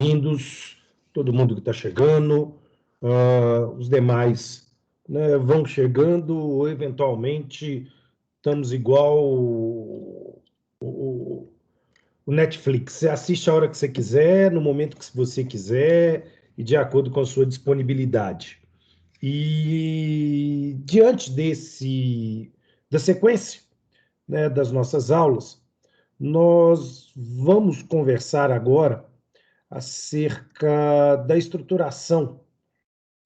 bem-vindos, todo mundo que está chegando, os demais, né, vão chegando, ou eventualmente estamos igual o Netflix. Você assiste a hora que você quiser, no momento que você quiser e de acordo com a sua disponibilidade. E diante da sequência, né, das nossas aulas, nós vamos conversar agora acerca da estruturação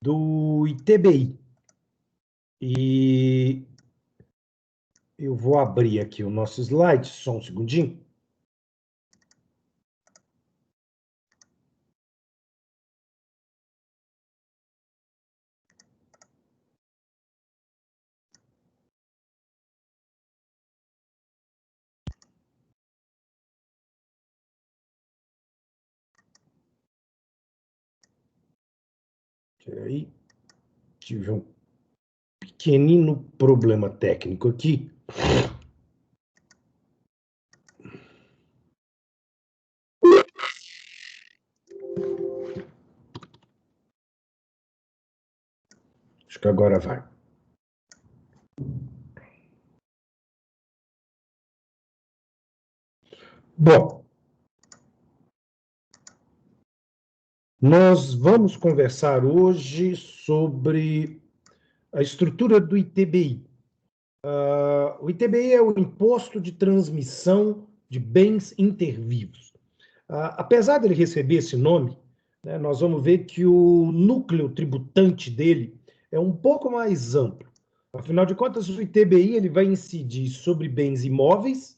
do ITBI. E eu vou abrir aqui o nosso slide, só um segundinho. Aí tive um pequenino problema técnico aqui. Acho que agora vai. Bom, nós vamos conversar hoje sobre a estrutura do ITBI. O ITBI é o Imposto de Transmissão de Bens Intervivos. Apesar dele receber esse nome, né, nós vamos ver que o núcleo tributante dele é um pouco mais amplo. Afinal de contas, o ITBI ele vai incidir sobre bens imóveis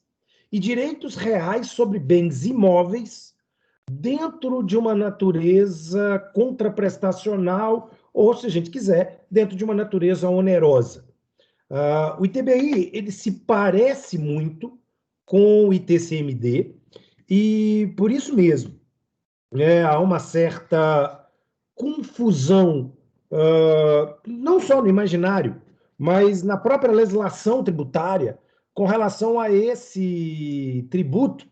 e direitos reais sobre bens imóveis dentro de uma natureza contraprestacional ou, se a gente quiser, dentro de uma natureza onerosa. O ITBI ele se parece muito com o ITCMD e, por isso mesmo, há uma certa confusão, não só no imaginário, mas na própria legislação tributária com relação a esse tributo,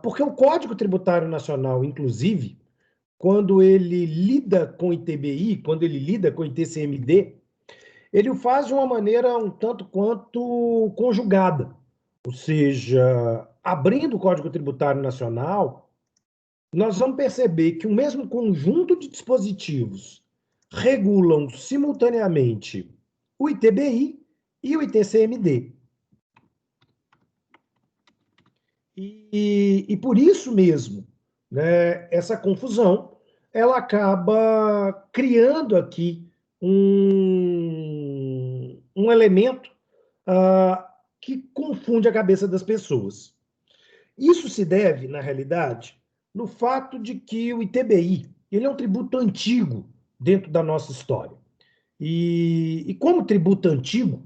porque o Código Tributário Nacional, inclusive, quando ele lida com o ITBI, quando ele lida com o ITCMD, ele o faz de uma maneira um tanto quanto conjugada, ou seja, abrindo o Código Tributário Nacional, nós vamos perceber que o mesmo conjunto de dispositivos regulam simultaneamente o ITBI e o ITCMD. E por isso mesmo, né, essa confusão, ela acaba criando aqui um elemento que confunde a cabeça das pessoas. Isso se deve, na realidade, no fato de que o ITBI ele é um tributo antigo dentro da nossa história. E como tributo antigo,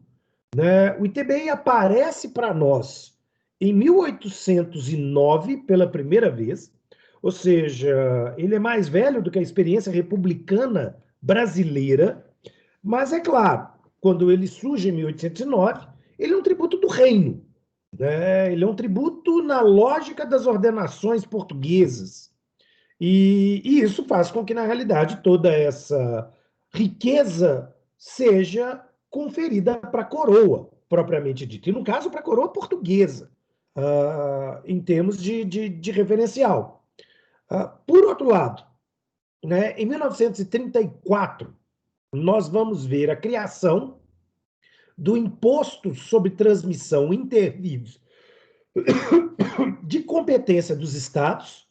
né, o ITBI aparece para nós em 1809 pela primeira vez, ou seja, ele é mais velho do que a experiência republicana brasileira, mas é claro, quando ele surge em 1809, ele é um tributo do reino, né? Ele é um tributo na lógica das ordenações portuguesas. E isso faz com que, na realidade, toda essa riqueza seja conferida para a coroa, propriamente dita. E, no caso, para a coroa portuguesa, em termos de referencial. Por outro lado, né, em 1934, nós vamos ver a criação do Imposto sobre Transmissão Intervivos de competência dos estados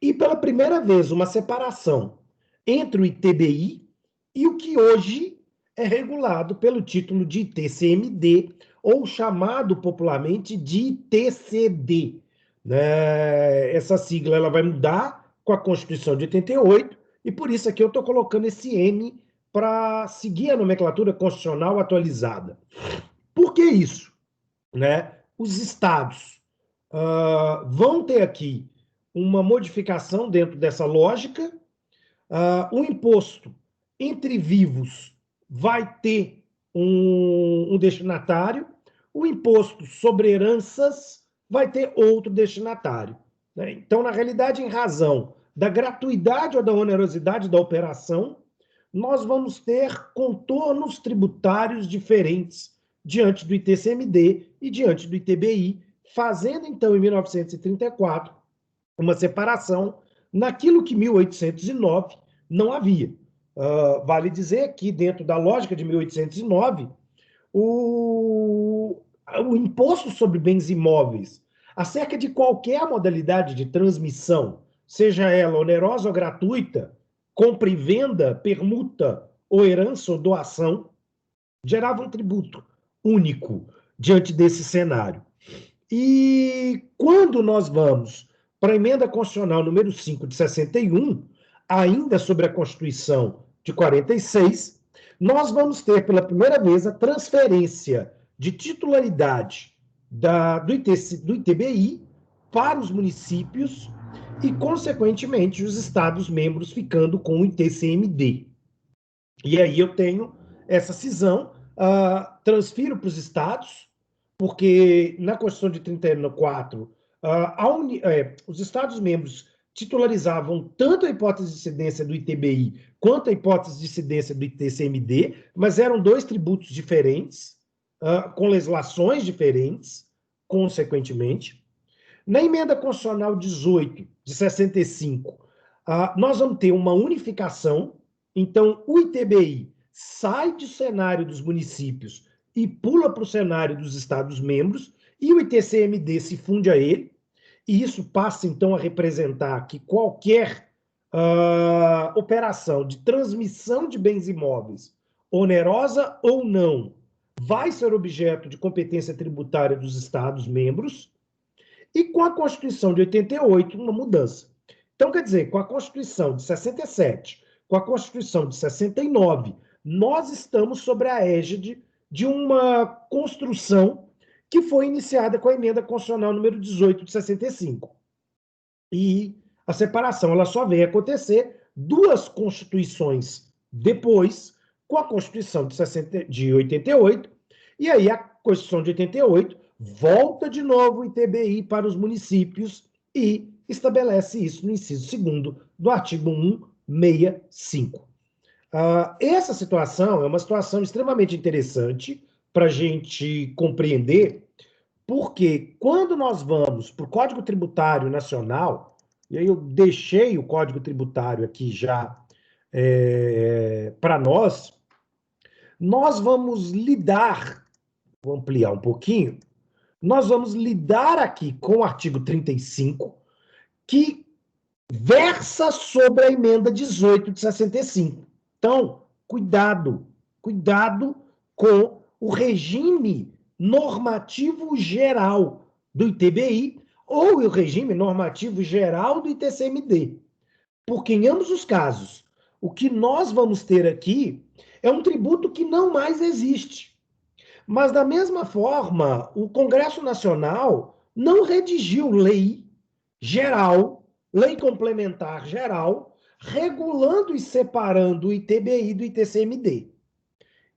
e, pela primeira vez, uma separação entre o ITBI e o que hoje é regulado pelo título de ITCMD, ou chamado popularmente de ITCD. Essa sigla ela vai mudar com a Constituição de 88, e por isso aqui eu estou colocando esse M para seguir a nomenclatura constitucional atualizada. Por que isso? Os estados vão ter aqui uma modificação dentro dessa lógica. O imposto entre vivos vai ter um destinatário, o imposto sobre heranças vai ter outro destinatário. né? Então, na realidade, em razão da gratuidade ou da onerosidade da operação, nós vamos ter contornos tributários diferentes diante do ITCMD e diante do ITBI, fazendo, então, em 1934, uma separação naquilo que 1809 não havia. Vale dizer que, dentro da lógica de 1809, o imposto sobre bens imóveis, acerca de qualquer modalidade de transmissão, seja ela onerosa ou gratuita, compra e venda, permuta, ou herança ou doação, gerava um tributo único diante desse cenário. E quando nós vamos para a emenda constitucional número 5 de 61, ainda sobre a Constituição de 46, nós vamos ter pela primeira vez a transferência de titularidade do ITBI para os municípios e, consequentemente, os Estados-membros ficando com o ITCMD. E aí eu tenho essa cisão, transfiro para os estados, porque na Constituição de 34, os Estados-membros titularizavam tanto a hipótese de incidência do ITBI quanto a hipótese de incidência do ITCMD, mas eram dois tributos diferentes, com legislações diferentes, consequentemente. Na emenda constitucional 18, de 65, nós vamos ter uma unificação, então o ITBI sai do cenário dos municípios e pula para o cenário dos Estados-membros, e o ITCMD se funde a ele, e isso passa, então, a representar que qualquer operação de transmissão de bens imóveis, onerosa ou não, vai ser objeto de competência tributária dos Estados-membros, e com a Constituição de 88, uma mudança. Então, quer dizer, com a Constituição de 67, com a Constituição de 69, nós estamos sobre a égide de uma construção que foi iniciada com a emenda constitucional número 18 de 65. E a separação ela só veio acontecer 2 constituições depois, com a Constituição de 88, e aí a Constituição de 88 volta de novo o ITBI para os municípios e estabelece isso no inciso 2º do artigo 165. Essa situação é uma situação extremamente interessante para a gente compreender, porque quando nós vamos para o Código Tributário Nacional, e aí eu deixei o Código Tributário aqui já para nós vamos lidar, vou ampliar um pouquinho, nós vamos lidar aqui com o artigo 35, que versa sobre a emenda 18 de 65. Então, cuidado com o regime normativo geral do ITBI ou o regime normativo geral do ITCMD. Porque em ambos os casos, o que nós vamos ter aqui é um tributo que não mais existe. Mas, da mesma forma, o Congresso Nacional não redigiu lei geral, lei complementar geral, regulando e separando o ITBI do ITCMD.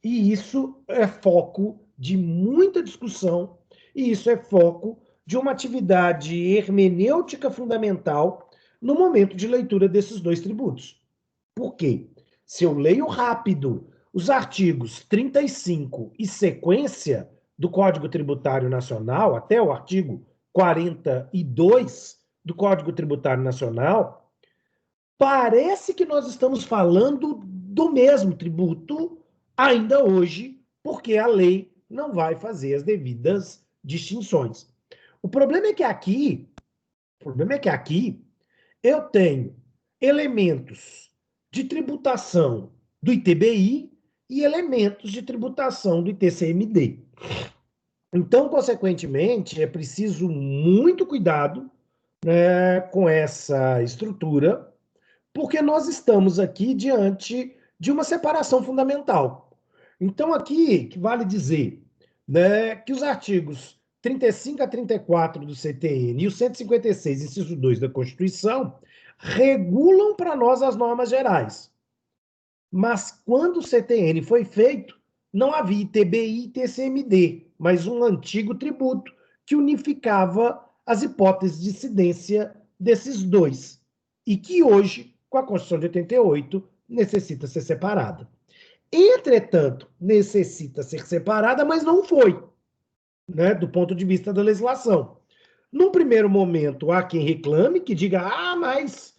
E isso é foco de muita discussão, e isso é foco de uma atividade hermenêutica fundamental no momento de leitura desses 2 tributos. Por quê? Se eu leio rápido os artigos 35 e sequência do Código Tributário Nacional, até o artigo 42 do Código Tributário Nacional, parece que nós estamos falando do mesmo tributo ainda hoje, porque a lei não vai fazer as devidas distinções. O problema é que aqui eu tenho elementos de tributação do ITBI e elementos de tributação do ITCMD. Então, consequentemente, é preciso muito cuidado, né, com essa estrutura, porque nós estamos aqui diante de uma separação fundamental. Então, aqui, que vale dizer, né, que os artigos 35 a 34 do CTN e o 156, inciso 2 da Constituição, regulam para nós as normas gerais. Mas quando o CTN foi feito, não havia ITBI e TCMD, mas um antigo tributo que unificava as hipóteses de incidência desses dois, e que hoje, com a Constituição de 88, necessita ser separada. Entretanto, necessita ser separada, mas não foi, né, do ponto de vista da legislação. Num primeiro momento, há quem reclame, que diga, mas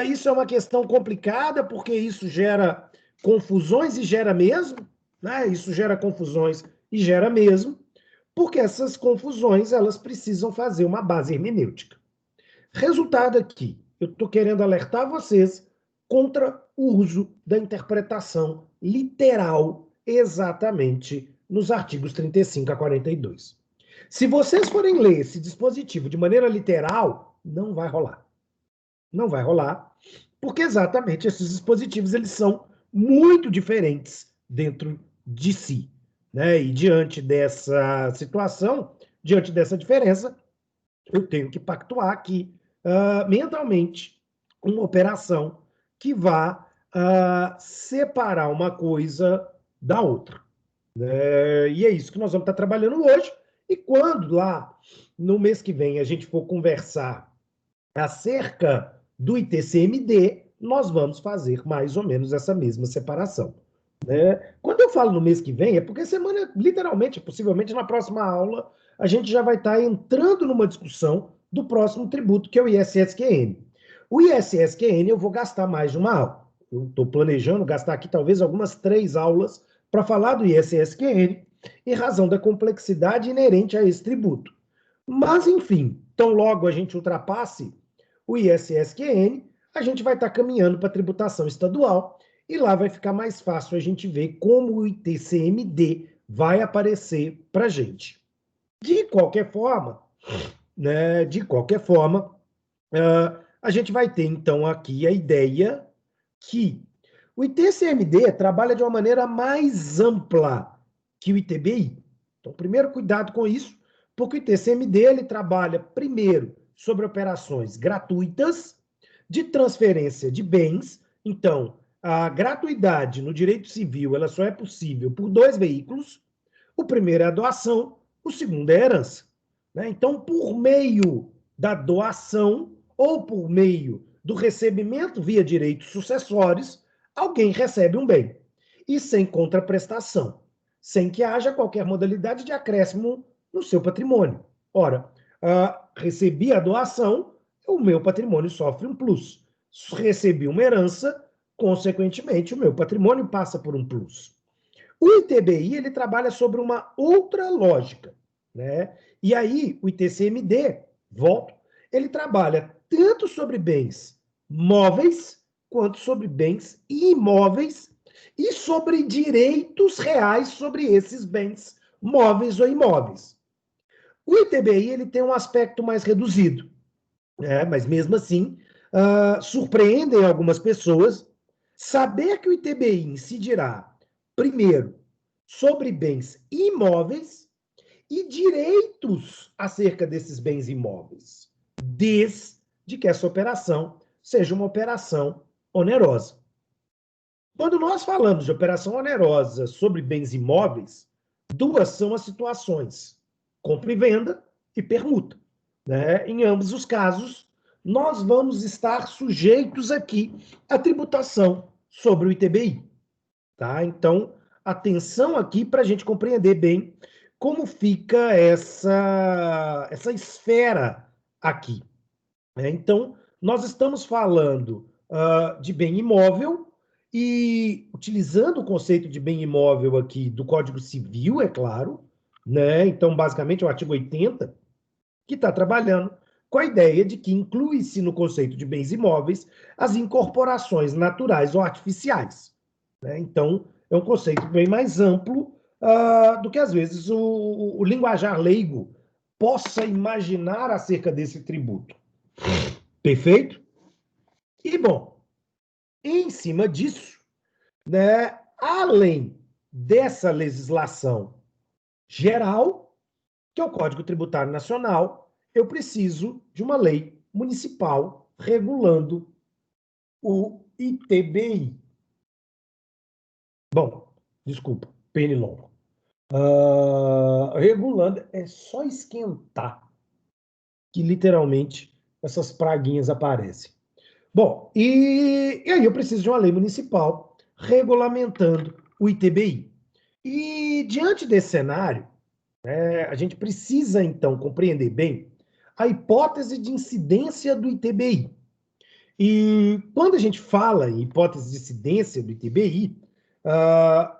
isso é uma questão complicada, porque isso gera confusões e gera mesmo, né? Isso gera confusões e gera mesmo, porque essas confusões, elas precisam fazer uma base hermenêutica. Resultado aqui, eu estou querendo alertar vocês contra o uso da interpretação literal exatamente nos artigos 35 a 42. Se vocês forem ler esse dispositivo de maneira literal, não vai rolar. Não vai rolar, porque exatamente esses dispositivos eles são muito diferentes dentro de si. Né? E diante dessa situação, diante dessa diferença, eu tenho que pactuar aqui mentalmente uma operação que vá separar uma coisa da outra. E é isso que nós vamos estar trabalhando hoje. E quando lá, no mês que vem, a gente for conversar acerca do ITCMD, nós vamos fazer mais ou menos essa mesma separação. Quando eu falo no mês que vem, é porque semana, literalmente, possivelmente na próxima aula, a gente já vai estar entrando numa discussão do próximo tributo, que é o ISSQN. O ISSQN eu vou gastar mais de uma aula. Eu estou planejando gastar aqui talvez algumas 3 aulas para falar do ISSQN, em razão da complexidade inerente a esse tributo. Mas, enfim, tão logo a gente ultrapasse o ISSQN, a gente vai estar caminhando para a tributação estadual, e lá vai ficar mais fácil a gente ver como o ITCMD vai aparecer para a gente. De qualquer forma, a gente vai ter, então, aqui a ideia que o ITCMD trabalha de uma maneira mais ampla que o ITBI. Então, primeiro, cuidado com isso, porque o ITCMD ele trabalha, primeiro, sobre operações gratuitas de transferência de bens. Então, a gratuidade no direito civil ela só é possível por 2 veículos. O primeiro é a doação, o segundo é a herança. Então, por meio da doação ou por meio do recebimento via direitos sucessórios, alguém recebe um bem. E sem contraprestação, sem que haja qualquer modalidade de acréscimo no seu patrimônio. Ora, recebi a doação, o meu patrimônio sofre um plus. Recebi uma herança, consequentemente, o meu patrimônio passa por um plus. O ITBI ele trabalha sobre uma outra lógica. E aí, o ITCMD, volto, ele trabalha tanto sobre bens móveis, quanto sobre bens imóveis e sobre direitos reais sobre esses bens móveis ou imóveis. O ITBI ele tem um aspecto mais reduzido, mas mesmo assim, surpreendem algumas pessoas saber que o ITBI incidirá, primeiro, sobre bens imóveis e direitos acerca desses bens imóveis, desde que essa operação seja uma operação onerosa. Quando nós falamos de operação onerosa sobre bens imóveis, 2 são as situações: compra e venda e permuta. Em ambos os casos, nós vamos estar sujeitos aqui à tributação sobre o ITBI. Tá? Então, atenção aqui para a gente compreender bem como fica essa esfera aqui. Então, nós estamos falando de bem imóvel e utilizando o conceito de bem imóvel aqui do Código Civil, é claro, Então, basicamente, é o artigo 80, que está trabalhando com a ideia de que inclui-se no conceito de bens imóveis as incorporações naturais ou artificiais. Então, é um conceito bem mais amplo do que, às vezes, o linguajar leigo possa imaginar acerca desse tributo. Perfeito? E, bom, em cima disso, além dessa legislação geral, que é o Código Tributário Nacional, eu preciso de uma lei municipal regulando o ITBI. Bom, desculpa, pernilongo. Regulando, é só esquentar que literalmente essas praguinhas aparecem. Bom, e aí eu preciso de uma lei municipal regulamentando o ITBI. E diante desse cenário, a gente precisa, então, compreender bem a hipótese de incidência do ITBI. E quando a gente fala em hipótese de incidência do ITBI,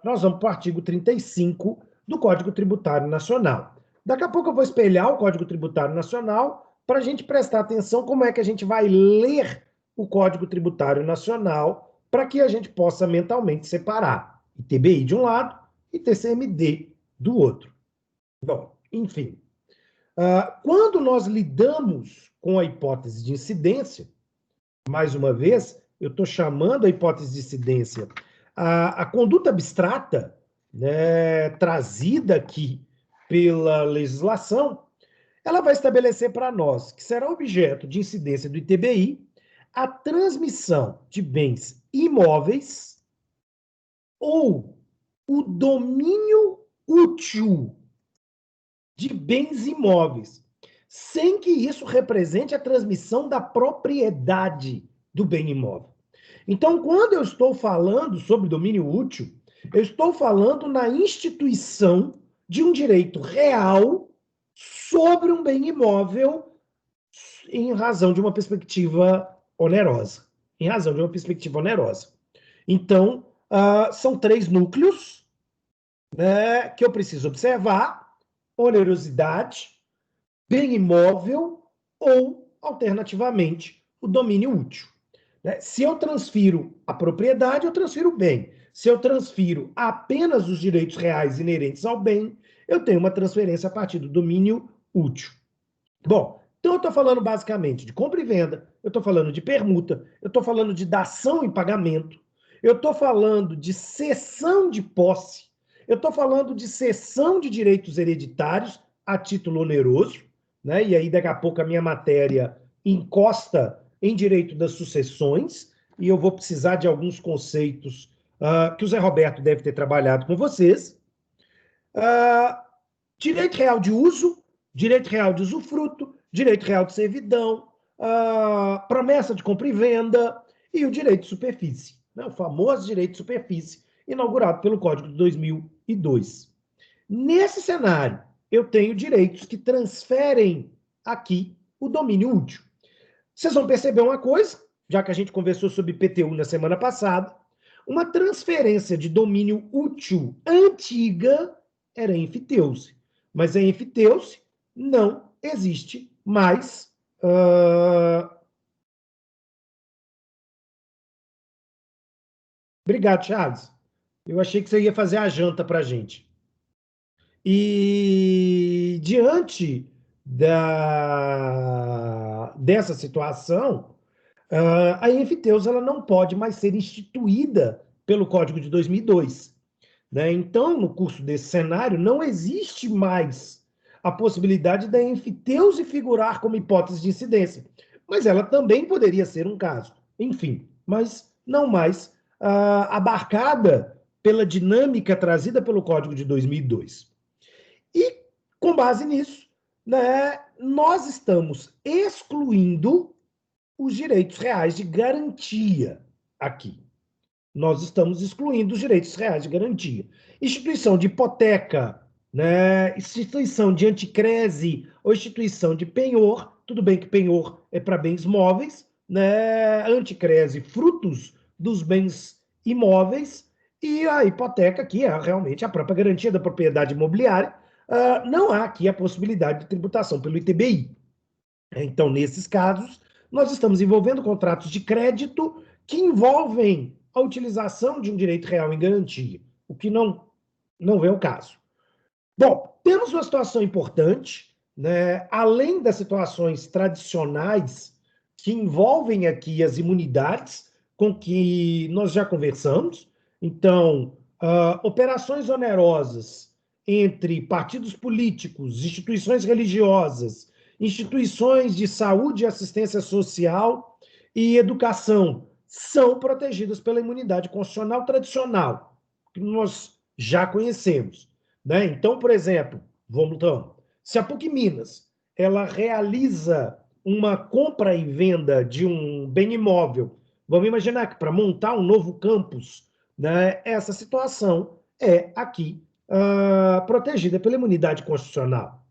nós vamos para o artigo 35 do Código Tributário Nacional. Daqui a pouco eu vou espelhar o Código Tributário Nacional para a gente prestar atenção como é que a gente vai ler o Código Tributário Nacional para que a gente possa mentalmente separar ITBI de um lado e TCMD do outro. Bom, enfim. Quando nós lidamos com a hipótese de incidência, mais uma vez, eu estou chamando a hipótese de incidência a conduta abstrata, né, trazida aqui pela legislação, ela vai estabelecer para nós que será objeto de incidência do ITBI a transmissão de bens imóveis ou o domínio útil de bens imóveis, sem que isso represente a transmissão da propriedade do bem imóvel. Então, quando eu estou falando sobre domínio útil, eu estou falando na instituição de um direito real sobre um bem imóvel em razão de uma perspectiva onerosa. Em razão de uma perspectiva onerosa. Então, são 3 núcleos, né, que eu preciso observar: onerosidade, bem imóvel ou, alternativamente, o domínio útil. Se eu transfiro a propriedade, eu transfiro o bem. Se eu transfiro apenas os direitos reais inerentes ao bem, eu tenho uma transferência a partir do domínio útil. Bom, então eu estou falando basicamente de compra e venda, eu estou falando de permuta, eu estou falando de dação em pagamento, eu estou falando de cessão de posse, eu estou falando de cessão de direitos hereditários a título oneroso, né? E aí daqui a pouco a minha matéria encosta em direito das sucessões, e eu vou precisar de alguns conceitos que o Zé Roberto deve ter trabalhado com vocês. Direito real de uso, direito real de usufruto, direito real de servidão, promessa de compra e venda e o direito de superfície, né? O famoso direito de superfície, inaugurado pelo Código de 2002. Nesse cenário, eu tenho direitos que transferem aqui o domínio útil. Vocês vão perceber uma coisa, já que a gente conversou sobre IPTU na semana passada, uma transferência de domínio útil antiga era enfiteuse, mas a enfiteuse não existe mais. Obrigado, Charles. Eu achei que você ia fazer a janta para a gente. E diante dessa situação, a enfiteuse ela não pode mais ser instituída pelo Código de 2002. Né? Então, no curso desse cenário, não existe mais a possibilidade da enfiteuse figurar como hipótese de incidência, mas ela também poderia ser um caso. Enfim, mas não mais abarcada pela dinâmica trazida pelo Código de 2002. E, com base nisso, né, nós estamos excluindo os direitos reais de garantia aqui. Nós estamos excluindo os direitos reais de garantia. Instituição de hipoteca, né, instituição de anticrese ou instituição de penhor, tudo bem que penhor é para bens móveis, né, anticrese, frutos dos bens imóveis, e a hipoteca, que é realmente a própria garantia da propriedade imobiliária, não há aqui a possibilidade de tributação pelo ITBI. Então, nesses casos, nós estamos envolvendo contratos de crédito que envolvem a utilização de um direito real em garantia, o que não é o caso. Bom, temos uma situação importante, né? Além das situações tradicionais que envolvem aqui as imunidades, com que nós já conversamos. Então, operações onerosas entre partidos políticos, instituições religiosas, instituições de saúde e assistência social e educação são protegidas pela imunidade constitucional tradicional, que nós já conhecemos. Né? Então, por exemplo, se a PUC Minas ela realiza uma compra e venda de um bem imóvel, vamos imaginar que para montar um novo campus, né, essa situação é aqui protegida pela imunidade constitucional.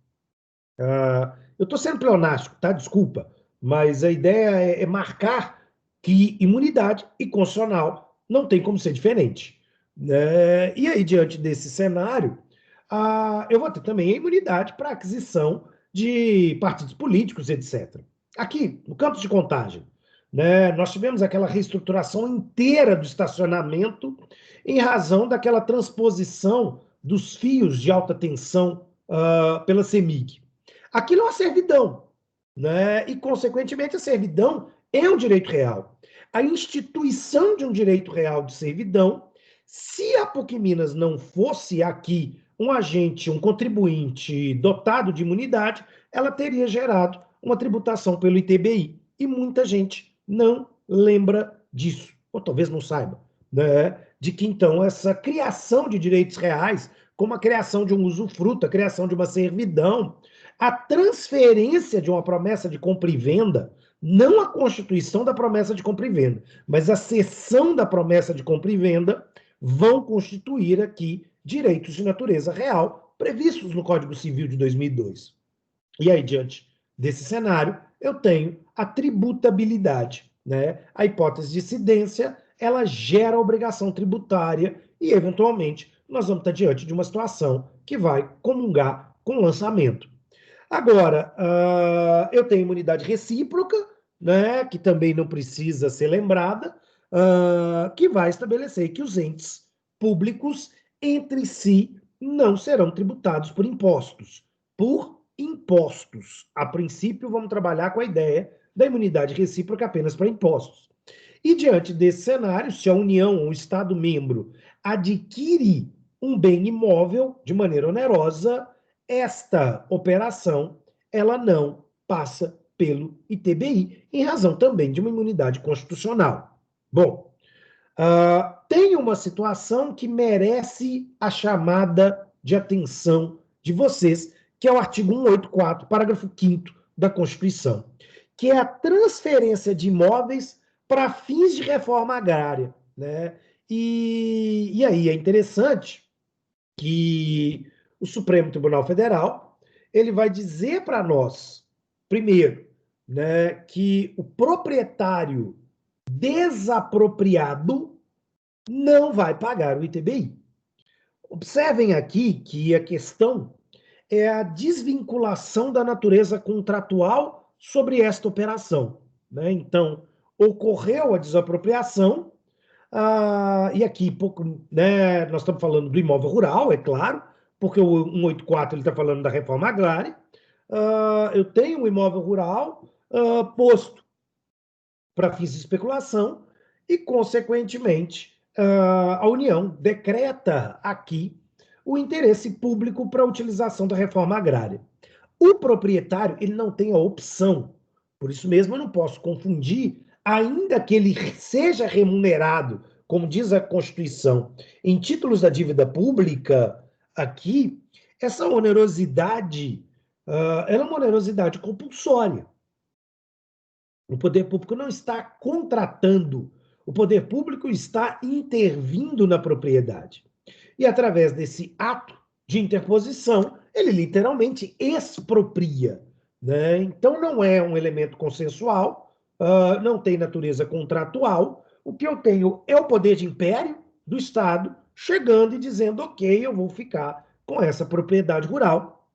Eu estou sendo pleonástico, tá? Desculpa, mas a ideia é marcar que imunidade e constitucional não tem como ser diferente. Né? E aí, diante desse cenário, eu vou ter também a imunidade para aquisição de partidos políticos, etc. Aqui, no campus de Contagem, né, nós tivemos aquela reestruturação inteira do estacionamento em razão daquela transposição dos fios de alta tensão pela CEMIG. Aquilo é uma servidão, né? E, consequentemente, a servidão é um direito real. A instituição de um direito real de servidão, se a PUC Minas não fosse aqui um agente, um contribuinte dotado de imunidade, ela teria gerado uma tributação pelo ITBI. E muita gente não lembra disso, ou talvez não saiba, né? De que, então, essa criação de direitos reais, como a criação de um usufruto, a criação de uma servidão, a transferência de uma promessa de compra e venda, não a constituição da promessa de compra e venda, mas a cessão da promessa de compra e venda, vão constituir aqui direitos de natureza real previstos no Código Civil de 2002. E aí, diante desse cenário, eu tenho a tributabilidade, né? A hipótese de incidência, ela gera obrigação tributária e, eventualmente, nós vamos estar diante de uma situação que vai comungar com o lançamento. Agora, eu tenho imunidade recíproca, né, que também não precisa ser lembrada, que vai estabelecer que os entes públicos entre si não serão tributados por impostos. Por impostos. A princípio, vamos trabalhar com a ideia da imunidade recíproca apenas para impostos. E diante desse cenário, se a União ou o Estado-membro adquire um bem imóvel de maneira onerosa, esta operação ela não passa pelo ITBI, em razão também de uma imunidade constitucional. Bom, tem uma situação que merece a chamada de atenção de vocês, que é o artigo 184, parágrafo 5º da Constituição, que é a transferência de imóveis para fins de reforma agrária. Né? E aí é interessante que o Supremo Tribunal Federal ele vai dizer para nós, primeiro, né, que o proprietário desapropriado não vai pagar o ITBI. Observem aqui que a questão é a desvinculação da natureza contratual sobre esta operação. Né? Então, ocorreu a desapropriação, e aqui né, nós estamos falando do imóvel rural, é claro, porque o 184 está falando da reforma agrária. Eu tenho um imóvel rural posto para fins de especulação e, consequentemente, a União decreta aqui o interesse público para a utilização da reforma agrária. O proprietário ele não tem a opção, por isso mesmo eu não posso confundir, ainda que ele seja remunerado, como diz a Constituição, em títulos da dívida pública, aqui, essa onerosidade ela é uma onerosidade compulsória. O poder público não está contratando, o poder público está intervindo na propriedade. E através desse ato de interposição, ele literalmente expropria. Né? Então não é um elemento consensual, não tem natureza contratual. O que eu tenho é o poder de império do Estado chegando e dizendo, ok, eu vou ficar com essa propriedade rural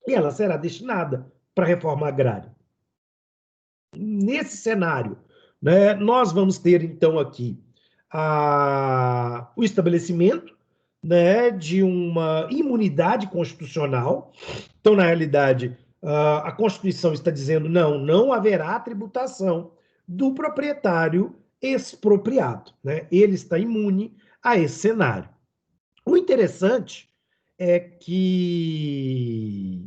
e ela será destinada para a reforma agrária. Nesse cenário, né, nós vamos ter, então, aqui o estabelecimento, né, de uma imunidade constitucional. Então, na realidade, a Constituição está dizendo não haverá tributação do proprietário expropriado. Né? Ele está imune a esse cenário. O interessante é que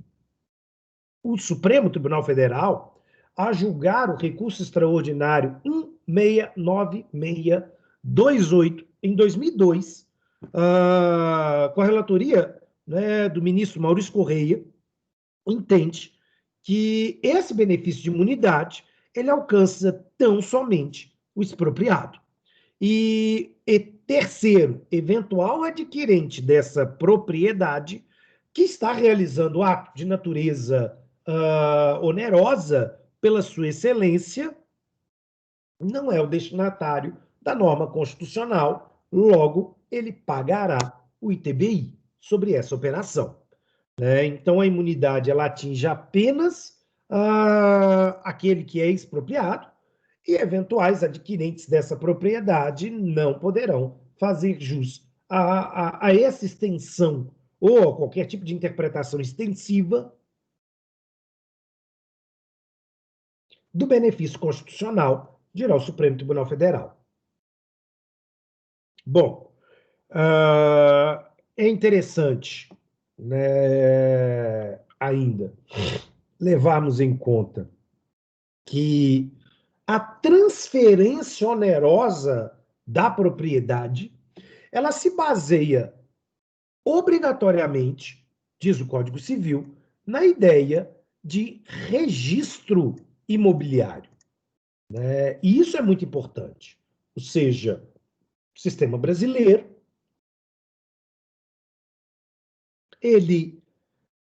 o Supremo Tribunal Federal, a julgar o recurso extraordinário 169628, em 2002, com a relatoria, né, do ministro Maurício Correia, entende que esse benefício de imunidade ele alcança tão somente o expropriado. E terceiro, eventual adquirente dessa propriedade que está realizando ato de natureza onerosa pela sua excelência, não é o destinatário da norma constitucional, logo ele pagará o ITBI sobre essa operação. Então, a imunidade ela atinge apenas aquele que é expropriado e eventuais adquirentes dessa propriedade não poderão fazer jus a essa extensão ou a qualquer tipo de interpretação extensiva do benefício constitucional, dirá o Supremo Tribunal Federal. Bom, é interessante, né, ainda levarmos em conta que a transferência onerosa da propriedade, ela se baseia obrigatoriamente, diz o Código Civil, na ideia de registro imobiliário. E isso é muito importante. Ou seja, o sistema brasileiro, ele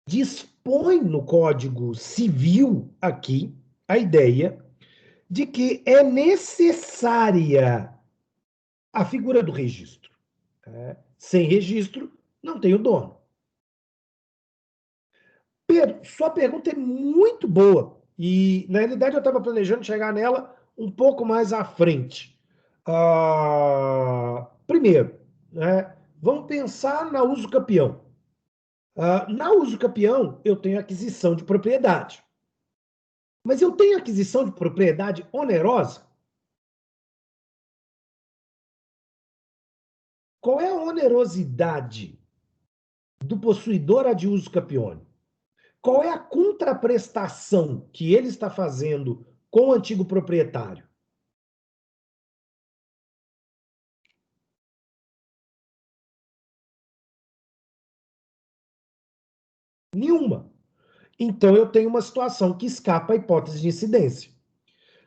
dispõe no Código Civil aqui a ideia de que é necessária a figura do registro. Sem registro, não tem o dono. Pedro, sua pergunta é muito boa. E, na realidade, eu estava planejando chegar nela um pouco mais à frente. Primeiro, vamos pensar na uso capião. Na uso capião, eu tenho aquisição de propriedade. Mas eu tenho aquisição de propriedade onerosa? Qual é a onerosidade do possuidor ad uso capione? Qual é a contraprestação que ele está fazendo com o antigo proprietário? Nenhuma. Então, eu tenho uma situação que escapa à hipótese de incidência.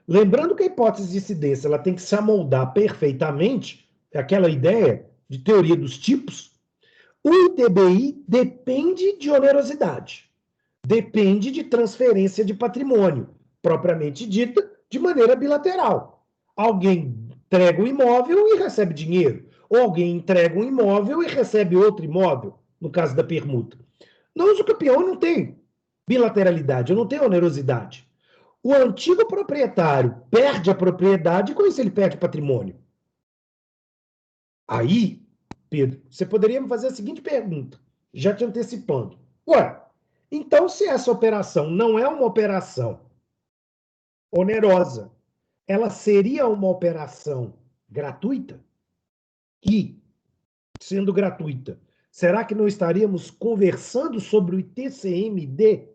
Lembrando que a hipótese de incidência ela tem que se amoldar perfeitamente, aquela ideia de teoria dos tipos, o ITBI depende de onerosidade, depende de transferência de patrimônio, propriamente dita, de maneira bilateral. Alguém entrega um imóvel e recebe dinheiro, ou alguém entrega um imóvel e recebe outro imóvel, no caso da permuta. No uso capião não tem bilateralidade, eu não tenho onerosidade. O antigo proprietário perde a propriedade e com isso ele perde patrimônio. Aí, Pedro, você poderia me fazer a seguinte pergunta, já te antecipando. Ué, então se essa operação não é uma operação onerosa, ela seria uma operação gratuita? E, sendo gratuita, será que não estaríamos conversando sobre o ITCMD?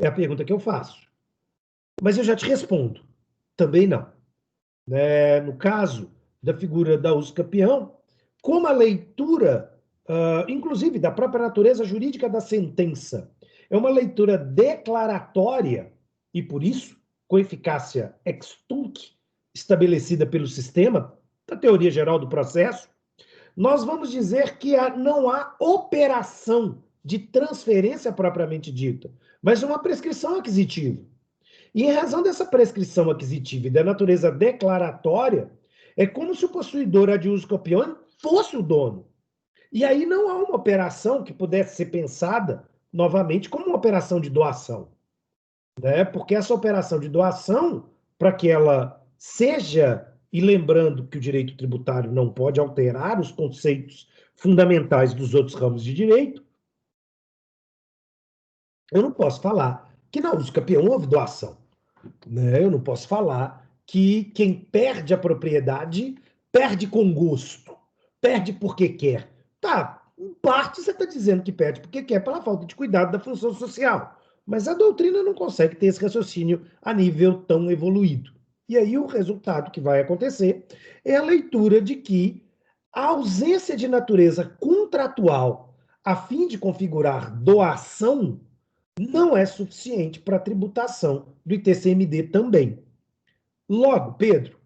É a pergunta que eu faço. Mas eu já te respondo. Também não. No caso da figura da uso capião, como a leitura, inclusive da própria natureza jurídica da sentença, é uma leitura declaratória e, por isso, com eficácia ex tunc, estabelecida pelo sistema, da teoria geral do processo, nós vamos dizer que não há operação de transferência propriamente dita, mas uma prescrição aquisitiva. E em razão dessa prescrição aquisitiva e da natureza declaratória, é como se o possuidor ad uso capione fosse o dono. E aí não há uma operação que pudesse ser pensada novamente como uma operação de doação. Porque essa operação de doação, para que ela seja, e lembrando que o direito tributário não pode alterar os conceitos fundamentais dos outros ramos de direito, eu não posso falar que na uso capião houve doação. Eu não posso falar que quem perde a propriedade perde com gosto, perde porque quer. Tá, em parte você está dizendo que perde porque quer pela falta de cuidado da função social, mas a doutrina não consegue ter esse raciocínio a nível tão evoluído. E aí o resultado que vai acontecer é a leitura de que a ausência de natureza contratual a fim de configurar doação não é suficiente para a tributação do ITCMD também. Logo, Pedro,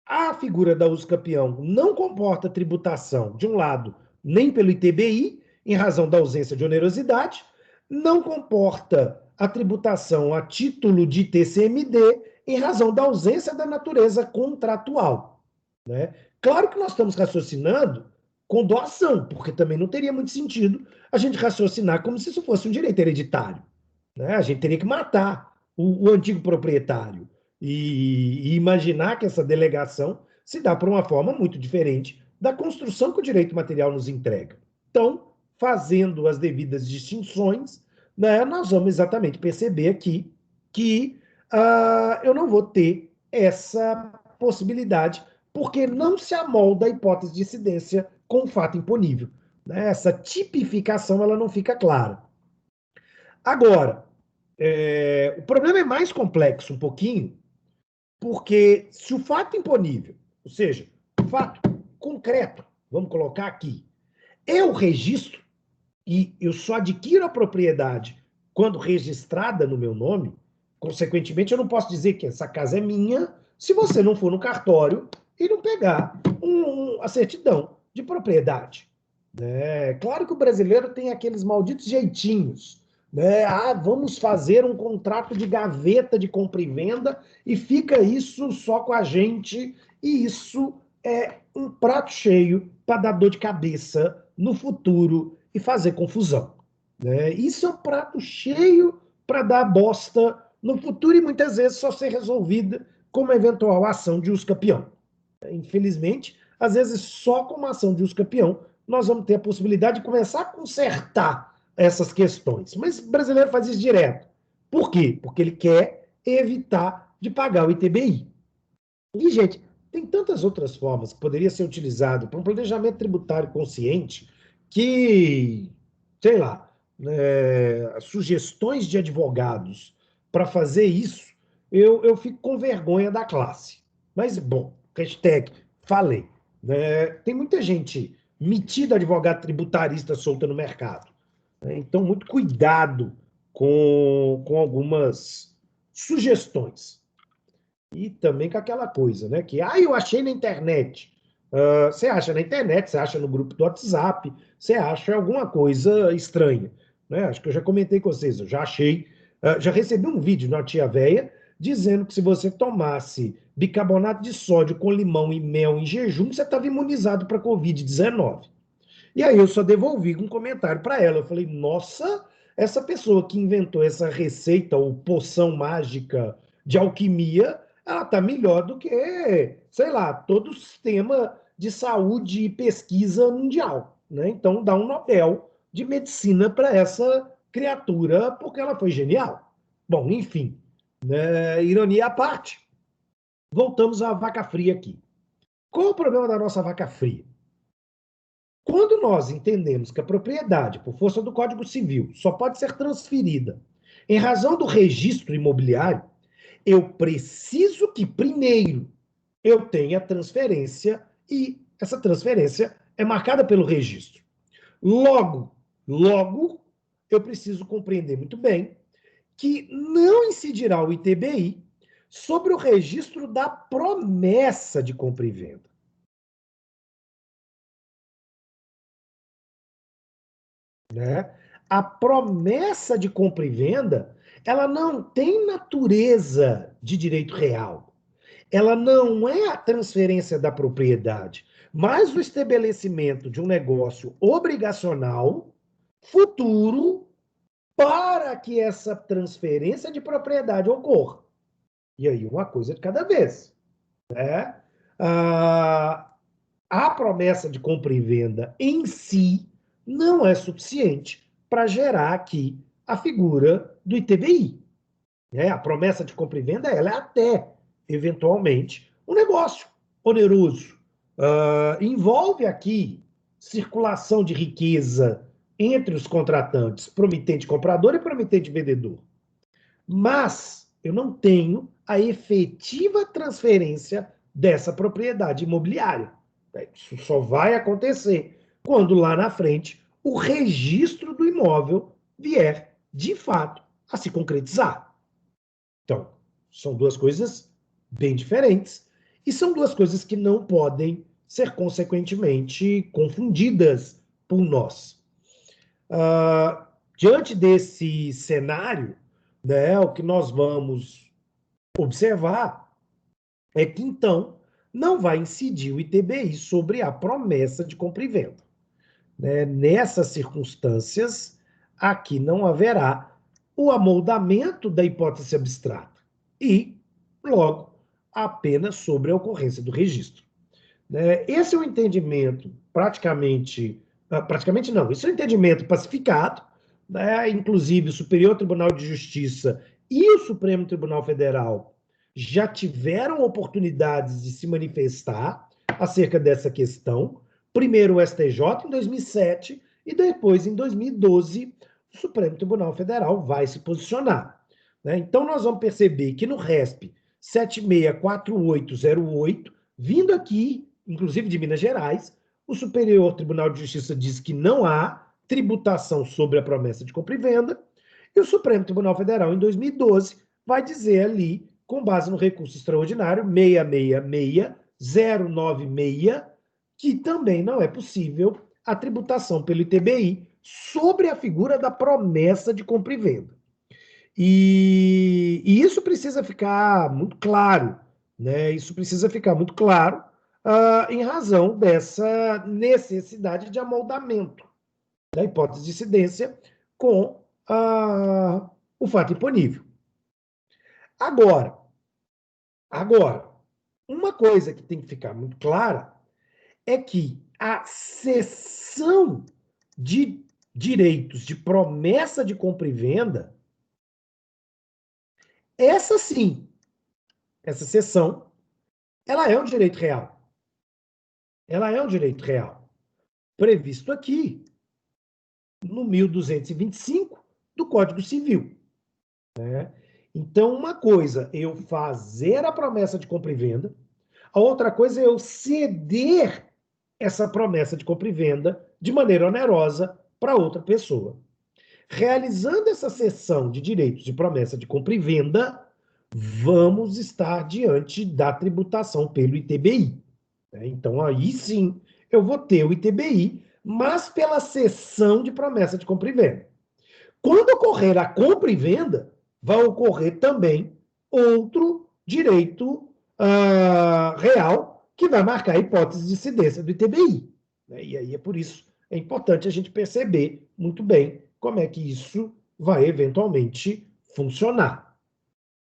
a figura da usucapião não comporta tributação, de um lado, nem pelo ITBI, em razão da ausência de onerosidade, não comporta a tributação a título de ITCMD, em razão da ausência da natureza contratual. Né? Claro que nós estamos raciocinando com doação, porque também não teria muito sentido a gente raciocinar como se isso fosse um direito hereditário. Né? A gente teria que matar o antigo proprietário e imaginar que essa delegação se dá por uma forma muito diferente da construção que o direito material nos entrega. Então, fazendo as devidas distinções, né, nós vamos exatamente perceber aqui que eu não vou ter essa possibilidade, porque não se amolda a hipótese de incidência com o fato imponível. Né? Essa tipificação ela não fica clara. Agora, o problema é mais complexo um pouquinho, porque se o fato imponível, ou seja, o fato concreto, vamos colocar aqui, é o registro, e eu só adquiro a propriedade quando registrada no meu nome, consequentemente, eu não posso dizer que essa casa é minha se você não for no cartório e não pegar a certidão de propriedade. É claro que o brasileiro tem aqueles malditos jeitinhos. Né? Vamos fazer um contrato de gaveta de compra e venda e fica isso só com a gente. E isso é um prato cheio para dar dor de cabeça no futuro e fazer confusão. Né? Isso é um prato cheio para dar bosta no futuro e muitas vezes só ser resolvida com uma eventual ação de usucapião. Infelizmente, às vezes só com uma ação de usucapião nós vamos ter a possibilidade de começar a consertar essas questões. Mas o brasileiro faz isso direto. Por quê? Porque ele quer evitar de pagar o ITBI. E, gente, tem tantas outras formas que poderia ser utilizado para um planejamento tributário consciente que, sei lá, sugestões de advogados para fazer isso, eu fico com vergonha da classe. Mas, bom, hashtag falei. Tem muita gente metida advogado tributarista solta no mercado. Né? Então, muito cuidado com algumas sugestões. E também com aquela coisa, né? Que, eu achei na internet. Você acha na internet, você acha no grupo do WhatsApp, você acha alguma coisa estranha. Né? Acho que eu já comentei com vocês, eu já achei, já recebi um vídeo de uma tia véia dizendo que se você tomasse bicarbonato de sódio com limão e mel em jejum, você estava imunizado para a Covid-19. E aí eu só devolvi um comentário para ela. Eu falei, nossa, essa pessoa que inventou essa receita ou poção mágica de alquimia, ela está melhor do que, sei lá, todo o sistema de saúde e pesquisa mundial. Né? Então dá um Nobel de medicina para essa criatura, porque ela foi genial. Bom, enfim, né? Ironia à parte, voltamos à vaca fria aqui. Qual o problema da nossa vaca fria? Quando nós entendemos que a propriedade, por força do Código Civil, só pode ser transferida em razão do registro imobiliário, eu preciso que, primeiro, eu tenha transferência e essa transferência é marcada pelo registro. Logo, eu preciso compreender muito bem que não incidirá o ITBI sobre o registro da promessa de compra e venda. Né? A promessa de compra e venda, ela não tem natureza de direito real. Ela não é a transferência da propriedade, mas o estabelecimento de um negócio obrigacional futuro para que essa transferência de propriedade ocorra. E aí, uma coisa de cada vez. Né? A promessa de compra e venda em si não é suficiente para gerar aqui a figura do ITBI. Né? A promessa de compra e venda ela é até, eventualmente, um negócio oneroso. Envolve aqui circulação de riqueza entre os contratantes, promitente comprador e promitente vendedor. Mas eu não tenho a efetiva transferência dessa propriedade imobiliária. Isso só vai acontecer quando lá na frente o registro do imóvel vier de fato, a se concretizar. Então, são duas coisas bem diferentes e são duas coisas que não podem ser, consequentemente, confundidas por nós. Diante desse cenário, né, o que nós vamos observar é que, então, não vai incidir o ITBI sobre a promessa de compra e venda. Né? Nessas circunstâncias, aqui não haverá o amoldamento da hipótese abstrata e, logo, apenas sobre a ocorrência do registro. Esse é o entendimento praticamente não, esse é o entendimento pacificado, né? Inclusive o Superior Tribunal de Justiça e o Supremo Tribunal Federal já tiveram oportunidades de se manifestar acerca dessa questão. Primeiro o STJ em 2007 e depois em 2012 o Supremo Tribunal Federal vai se posicionar. Então nós vamos perceber que no RESP 764808, vindo aqui, inclusive de Minas Gerais, o Superior Tribunal de Justiça diz que não há tributação sobre a promessa de compra e venda, e o Supremo Tribunal Federal, em 2012, vai dizer ali, com base no recurso extraordinário 666096, que também não é possível a tributação pelo ITBI sobre a figura da promessa de compra e venda. E isso precisa ficar muito claro, né? Isso precisa ficar muito claro em razão dessa necessidade de amoldamento da hipótese de incidência com o fato imponível. Agora, uma coisa que tem que ficar muito clara é que a cessão de direitos de promessa de compra e venda, essa sim, essa cessão, ela é um direito real. Ela é um direito real, previsto aqui no 1225 do Código Civil. Né? Então, uma coisa é eu fazer a promessa de compra e venda, a outra coisa é eu ceder essa promessa de compra e venda de maneira onerosa para outra pessoa. Realizando essa cessão de direitos de promessa de compra e venda, vamos estar diante da tributação pelo ITBI. Então, aí sim, eu vou ter o ITBI, mas pela cessão de promessa de compra e venda. Quando ocorrer a compra e venda, vai ocorrer também outro direito real que vai marcar a hipótese de incidência do ITBI. E aí é por isso é importante a gente perceber muito bem como é que isso vai eventualmente funcionar.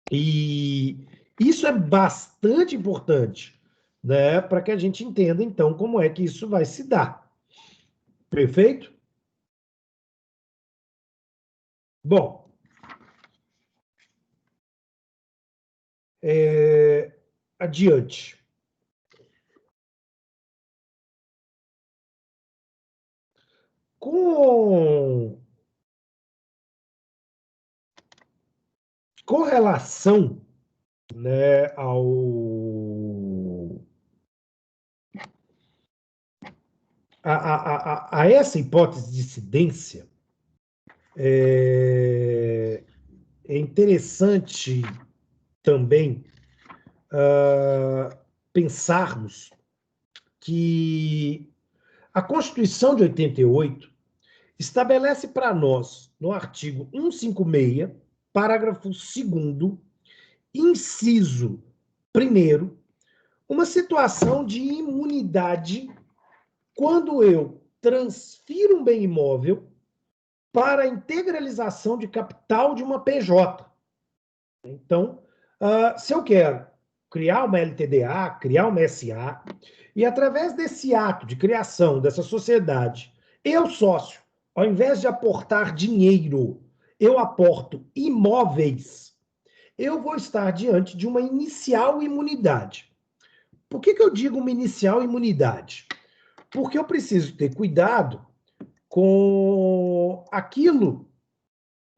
E isso é bastante importante, né, para que a gente entenda, então, como é que isso vai se dar. Perfeito? Bom, adiante. Com, com relação, né, a essa hipótese de incidência, é interessante também pensarmos que a Constituição de 88 estabelece para nós, no artigo 156, parágrafo 2º, inciso 1º, uma situação de imunidade quando eu transfiro um bem imóvel para a integralização de capital de uma PJ. Então, se eu quero criar uma LTDA, criar uma SA, e através desse ato de criação dessa sociedade, eu, sócio, ao invés de aportar dinheiro, eu aporto imóveis, eu vou estar diante de uma inicial imunidade. Por que eu digo uma inicial imunidade? Porque eu preciso ter cuidado com aquilo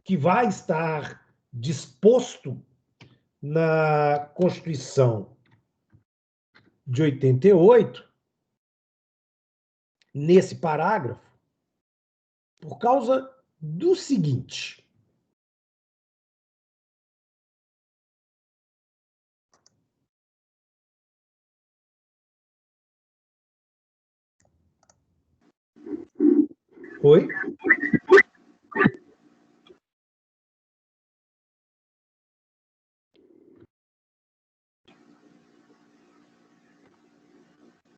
que vai estar disposto na Constituição de 88, nesse parágrafo, por causa do seguinte: Oi?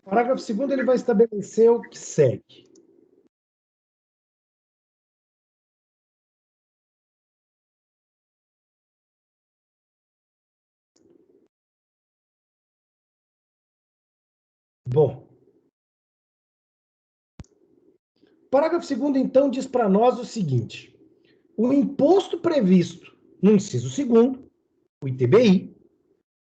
Parágrafo 2º, ele vai estabelecer o que segue. Bom, parágrafo 2º, então, diz para nós o seguinte: o imposto previsto no inciso 2º, o ITBI,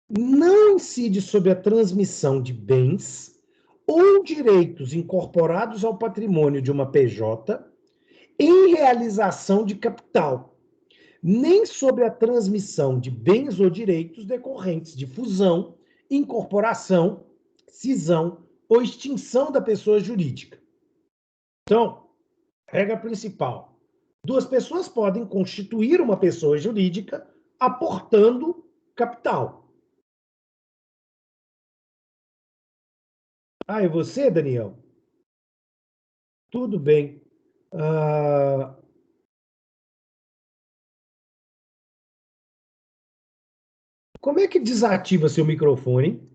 não incide sobre a transmissão de bens ou direitos incorporados ao patrimônio de uma PJ em realização de capital, nem sobre a transmissão de bens ou direitos decorrentes de fusão, incorporação, cisão ou extinção da pessoa jurídica. Então, regra principal: duas pessoas podem constituir uma pessoa jurídica aportando capital. Ah, é você, Daniel? Tudo bem. Ah, como é que desativa seu microfone?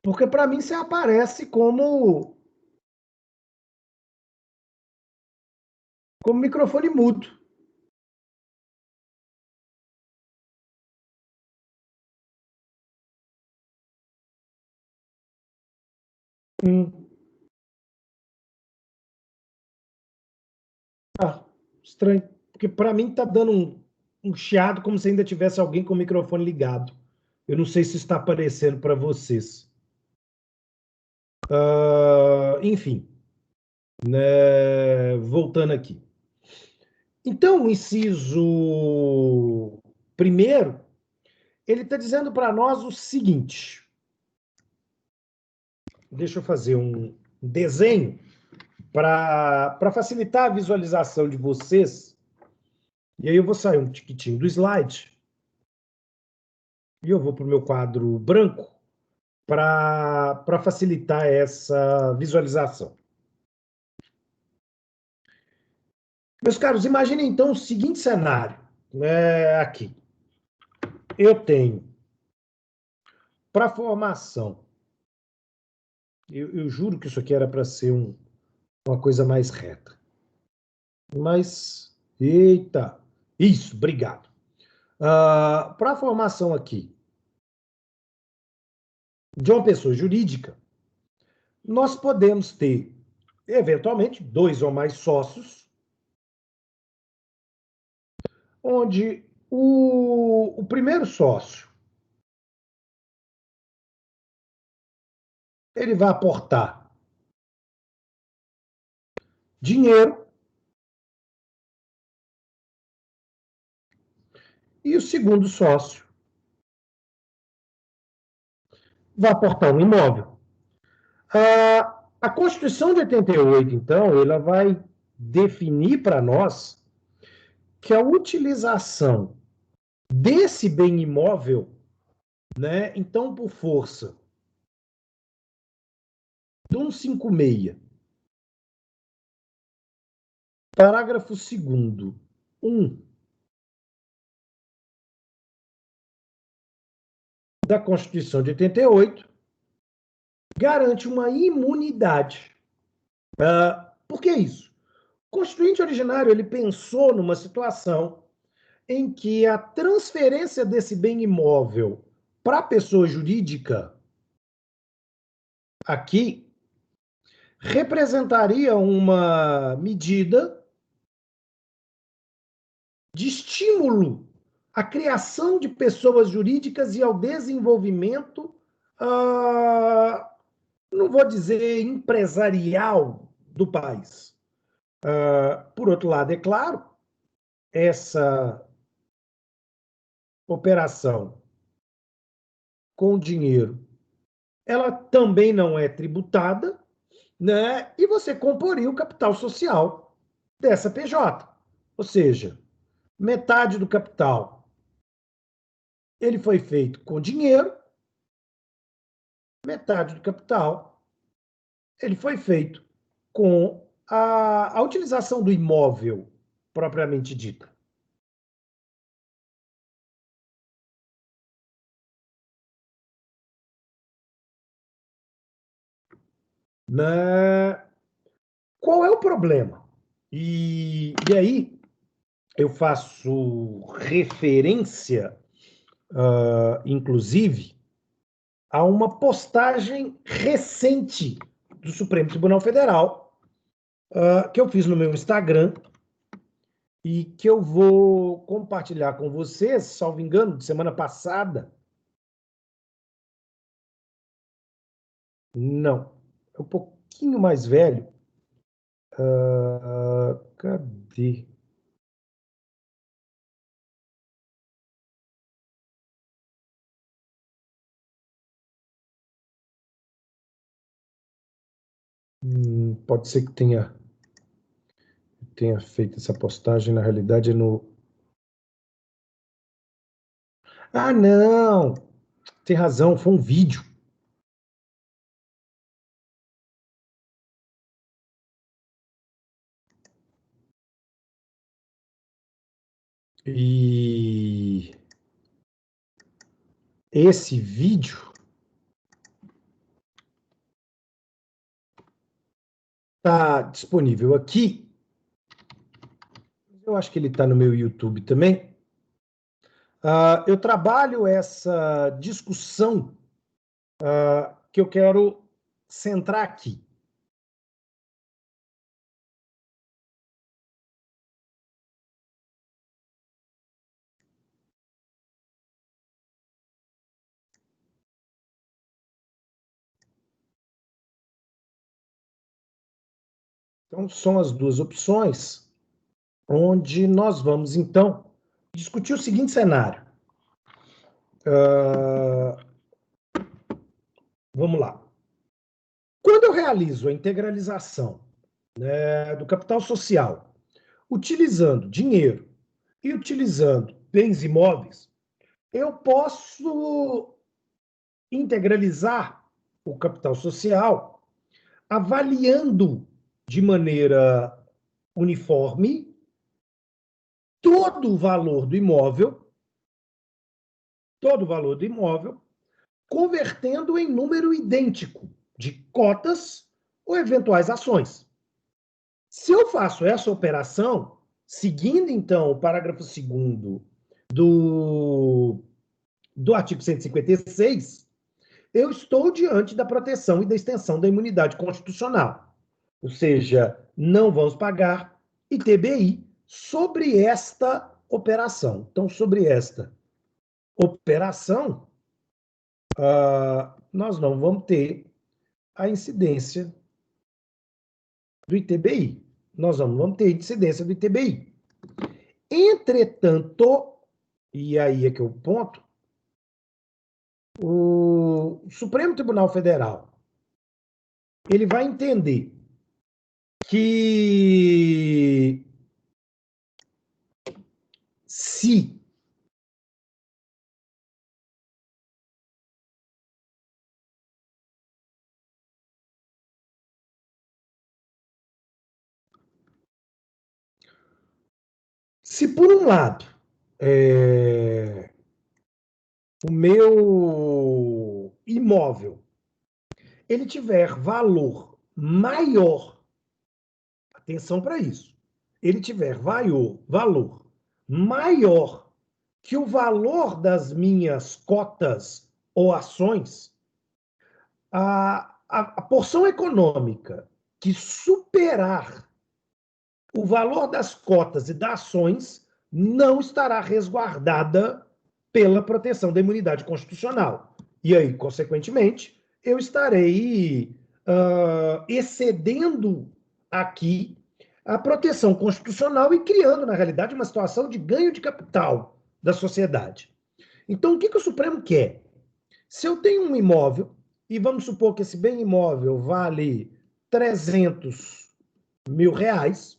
Porque para mim você aparece como microfone mudo. Hum. Ah, estranho. Porque para mim tá dando um chiado como se ainda tivesse alguém com o microfone ligado. Eu não sei se está aparecendo para vocês. Enfim, né, voltando aqui. Então, o inciso primeiro, ele está dizendo para nós o seguinte. Deixa eu fazer um desenho para facilitar a visualização de vocês. E aí eu vou sair um tiquitinho do slide e eu vou para o meu quadro branco para facilitar essa visualização. Meus caros, imaginem então o seguinte cenário, né, aqui. Eu tenho para formação, eu juro que isso aqui era para ser uma coisa mais reta. Mas, eita, isso, obrigado. Para a formação aqui de uma pessoa jurídica, nós podemos ter, eventualmente, dois ou mais sócios, onde o primeiro sócio ele vai aportar dinheiro e o segundo sócio vai aportar um imóvel. A Constituição de 88, então, ela vai definir para nós que a utilização desse bem imóvel, né, então, por força do 156, parágrafo 2º, 1 da Constituição de 88, garante uma imunidade. Por que isso? O Constituinte originário ele pensou numa situação em que a transferência desse bem imóvel para a pessoa jurídica aqui representaria uma medida de estímulo à criação de pessoas jurídicas e ao desenvolvimento, não vou dizer empresarial do país. Por outro lado, é claro, essa operação com dinheiro, ela também não é tributada, né? E você comporia o capital social dessa PJ. Ou seja, metade do capital ele foi feito com dinheiro, metade do capital ele foi feito com a utilização do imóvel propriamente dita. Qual é o problema? E aí eu faço referência, inclusive, a uma postagem recente do Supremo Tribunal Federal, que eu fiz no meu Instagram e que eu vou compartilhar com vocês, salvo engano, de semana passada. Não, é um pouquinho mais velho. Cadê? Pode ser que tenha feito essa postagem, na realidade, no. Ah, não! Tem razão, foi um vídeo. E esse vídeo está disponível aqui. Eu acho que ele está no meu YouTube também. Eu trabalho essa discussão que eu quero centrar aqui. Então, são as duas opções, onde nós vamos, então, discutir o seguinte cenário. Vamos lá. Quando eu realizo a integralização, né, do capital social, utilizando dinheiro e utilizando bens imóveis, eu posso integralizar o capital social avaliando de maneira uniforme todo o valor do imóvel, convertendo em número idêntico de cotas ou eventuais ações. Se eu faço essa operação, seguindo então o parágrafo 2º do artigo 156, eu estou diante da proteção e da extensão da imunidade constitucional. Ou seja, não vamos pagar ITBI sobre esta operação. Então, sobre esta operação, nós não vamos ter a incidência do ITBI. Nós não vamos ter incidência do ITBI. Entretanto, e aí é que é o ponto, o Supremo Tribunal Federal ele vai entender que se por um lado o meu imóvel ele tiver valor maior, atenção para isso, ele tiver valor maior que o valor das minhas cotas ou ações, a porção econômica que superar o valor das cotas e das ações não estará resguardada pela proteção da imunidade constitucional. E aí, consequentemente, eu estarei excedendo aqui a proteção constitucional e criando, na realidade, uma situação de ganho de capital da sociedade. Então, o que o Supremo quer? Se eu tenho um imóvel, e vamos supor que esse bem imóvel vale 300 mil reais,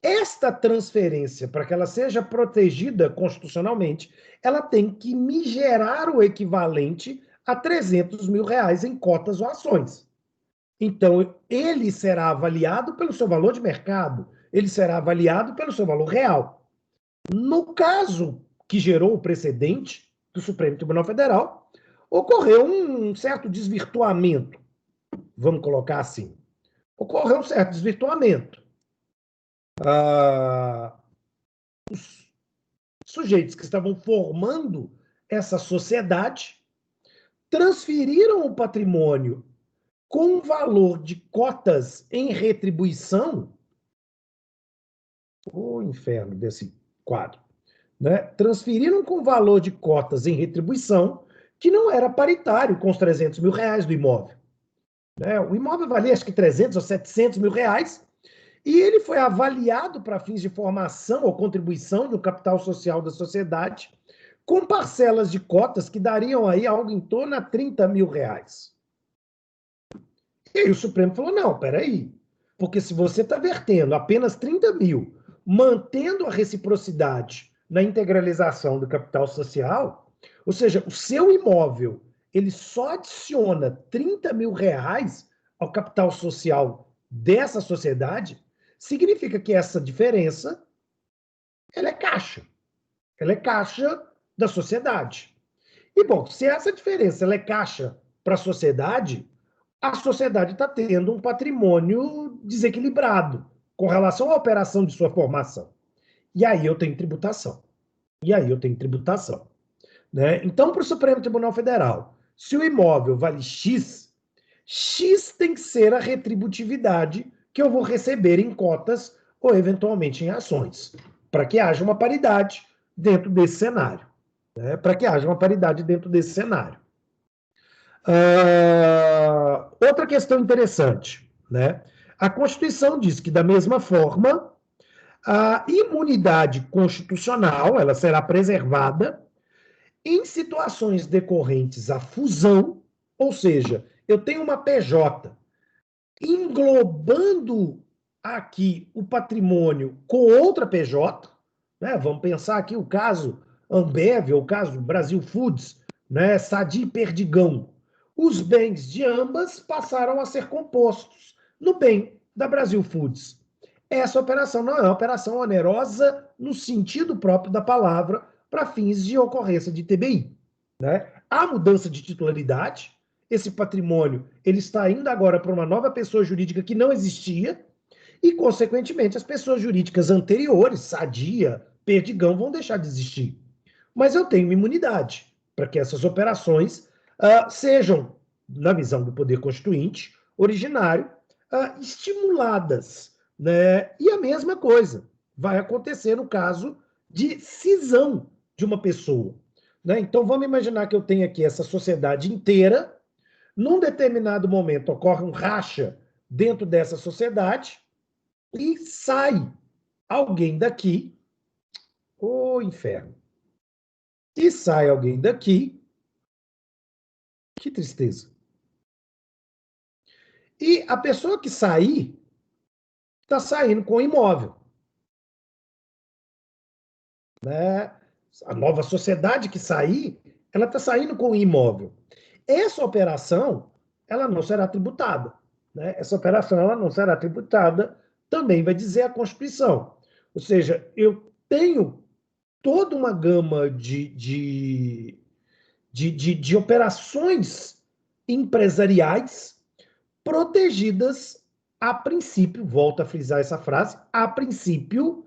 esta transferência, para que ela seja protegida constitucionalmente, ela tem que me gerar o equivalente a 300 mil reais em cotas ou ações. Então, ele será avaliado pelo seu valor de mercado, ele será avaliado pelo seu valor real. No caso que gerou o precedente do Supremo Tribunal Federal, ocorreu um certo desvirtuamento, vamos colocar assim. Ocorreu um certo desvirtuamento. Os sujeitos que estavam formando essa sociedade transferiram o patrimônio com valor de cotas em retribuição, o inferno desse quadro, né? Transferiram com valor de cotas em retribuição que não era paritário com os 300 mil reais do imóvel. Né? O imóvel valia acho que 300 ou 700 mil reais e ele foi avaliado para fins de formação ou contribuição do capital social da sociedade com parcelas de cotas que dariam aí algo em torno a 30 mil reais. E aí o Supremo falou, não, peraí, porque se você está vertendo apenas 30 mil, mantendo a reciprocidade na integralização do capital social, ou seja, o seu imóvel, ele só adiciona 30 mil reais ao capital social dessa sociedade, significa que essa diferença, ela é caixa. Ela é caixa da sociedade. E, bom, se essa diferença ela é caixa para a sociedade está tendo um patrimônio desequilibrado com relação à operação de sua formação. E aí eu tenho tributação. Né? Então, para o Supremo Tribunal Federal, se o imóvel vale X, X tem que ser a retributividade que eu vou receber em cotas ou eventualmente em ações, para que haja uma paridade dentro desse cenário. Né? Para que haja uma paridade dentro desse cenário. Outra questão interessante, né? A Constituição diz que, da mesma forma, a imunidade constitucional ela será preservada em situações decorrentes à fusão, ou seja, eu tenho uma PJ englobando aqui o patrimônio com outra PJ, né? Vamos pensar aqui o caso Ambev, ou o caso Brasil Foods, né? Sadi e Perdigão. Os bens de ambas passaram a ser compostos no bem da Brasil Foods. Essa operação não é uma operação onerosa no sentido próprio da palavra para fins de ocorrência de TBI. Né? Há mudança de titularidade, esse patrimônio ele está indo agora para uma nova pessoa jurídica que não existia, e, consequentemente, as pessoas jurídicas anteriores, Sadia, Perdigão, vão deixar de existir. Mas eu tenho imunidade para que essas operações sejam, na visão do poder constituinte originário, estimuladas. Né? E a mesma coisa vai acontecer no caso de cisão de uma pessoa. Né? Então, vamos imaginar que eu tenho aqui essa sociedade inteira, num determinado momento ocorre um racha dentro dessa sociedade e sai alguém daqui, o inferno, e sai alguém daqui, que tristeza. E a pessoa que sair está saindo com o imóvel. Né? A nova sociedade que sair, ela está saindo com o imóvel. Essa operação, ela não será tributada. Né? Essa operação, ela não será tributada, também vai dizer a Constituição. Ou seja, eu tenho toda uma gama de operações empresariais protegidas a princípio, volto a frisar essa frase, a princípio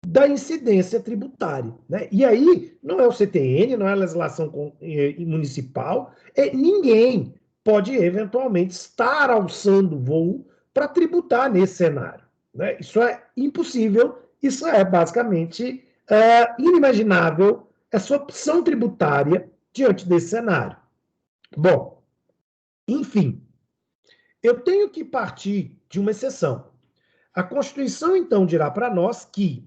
da incidência tributária. Né? E aí, não é o CTN, não é a legislação municipal, ninguém pode eventualmente estar alçando voo para tributar nesse cenário. Né? Isso é impossível, isso é basicamente inimaginável, essa opção tributária diante desse cenário. Bom, enfim, eu tenho que partir de uma exceção. A Constituição, então, dirá para nós que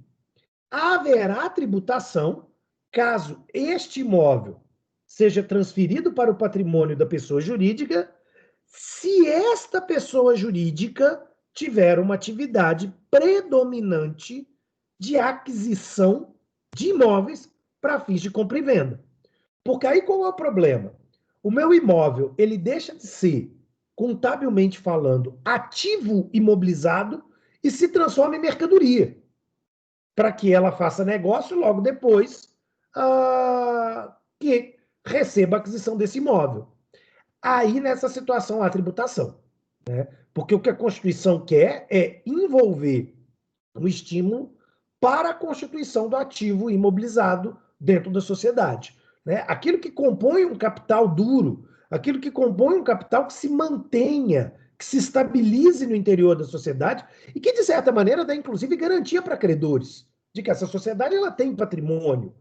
haverá tributação caso este imóvel seja transferido para o patrimônio da pessoa jurídica, se esta pessoa jurídica tiver uma atividade predominante de aquisição de imóveis para fins de compra e venda. Porque aí qual é o problema? O meu imóvel, ele deixa de ser contabilmente falando, ativo imobilizado e se transforma em mercadoria, para que ela faça negócio logo depois que receba a aquisição desse imóvel. Aí, nessa situação, há tributação. Porque o que a Constituição quer é envolver um estímulo para a constituição do ativo imobilizado dentro da sociedade. Aquilo que compõe um capital duro, aquilo que compõe um capital que se mantenha, que se estabilize no interior da sociedade e que, de certa maneira, dá, inclusive, garantia para credores de que essa sociedade ela tem patrimônio.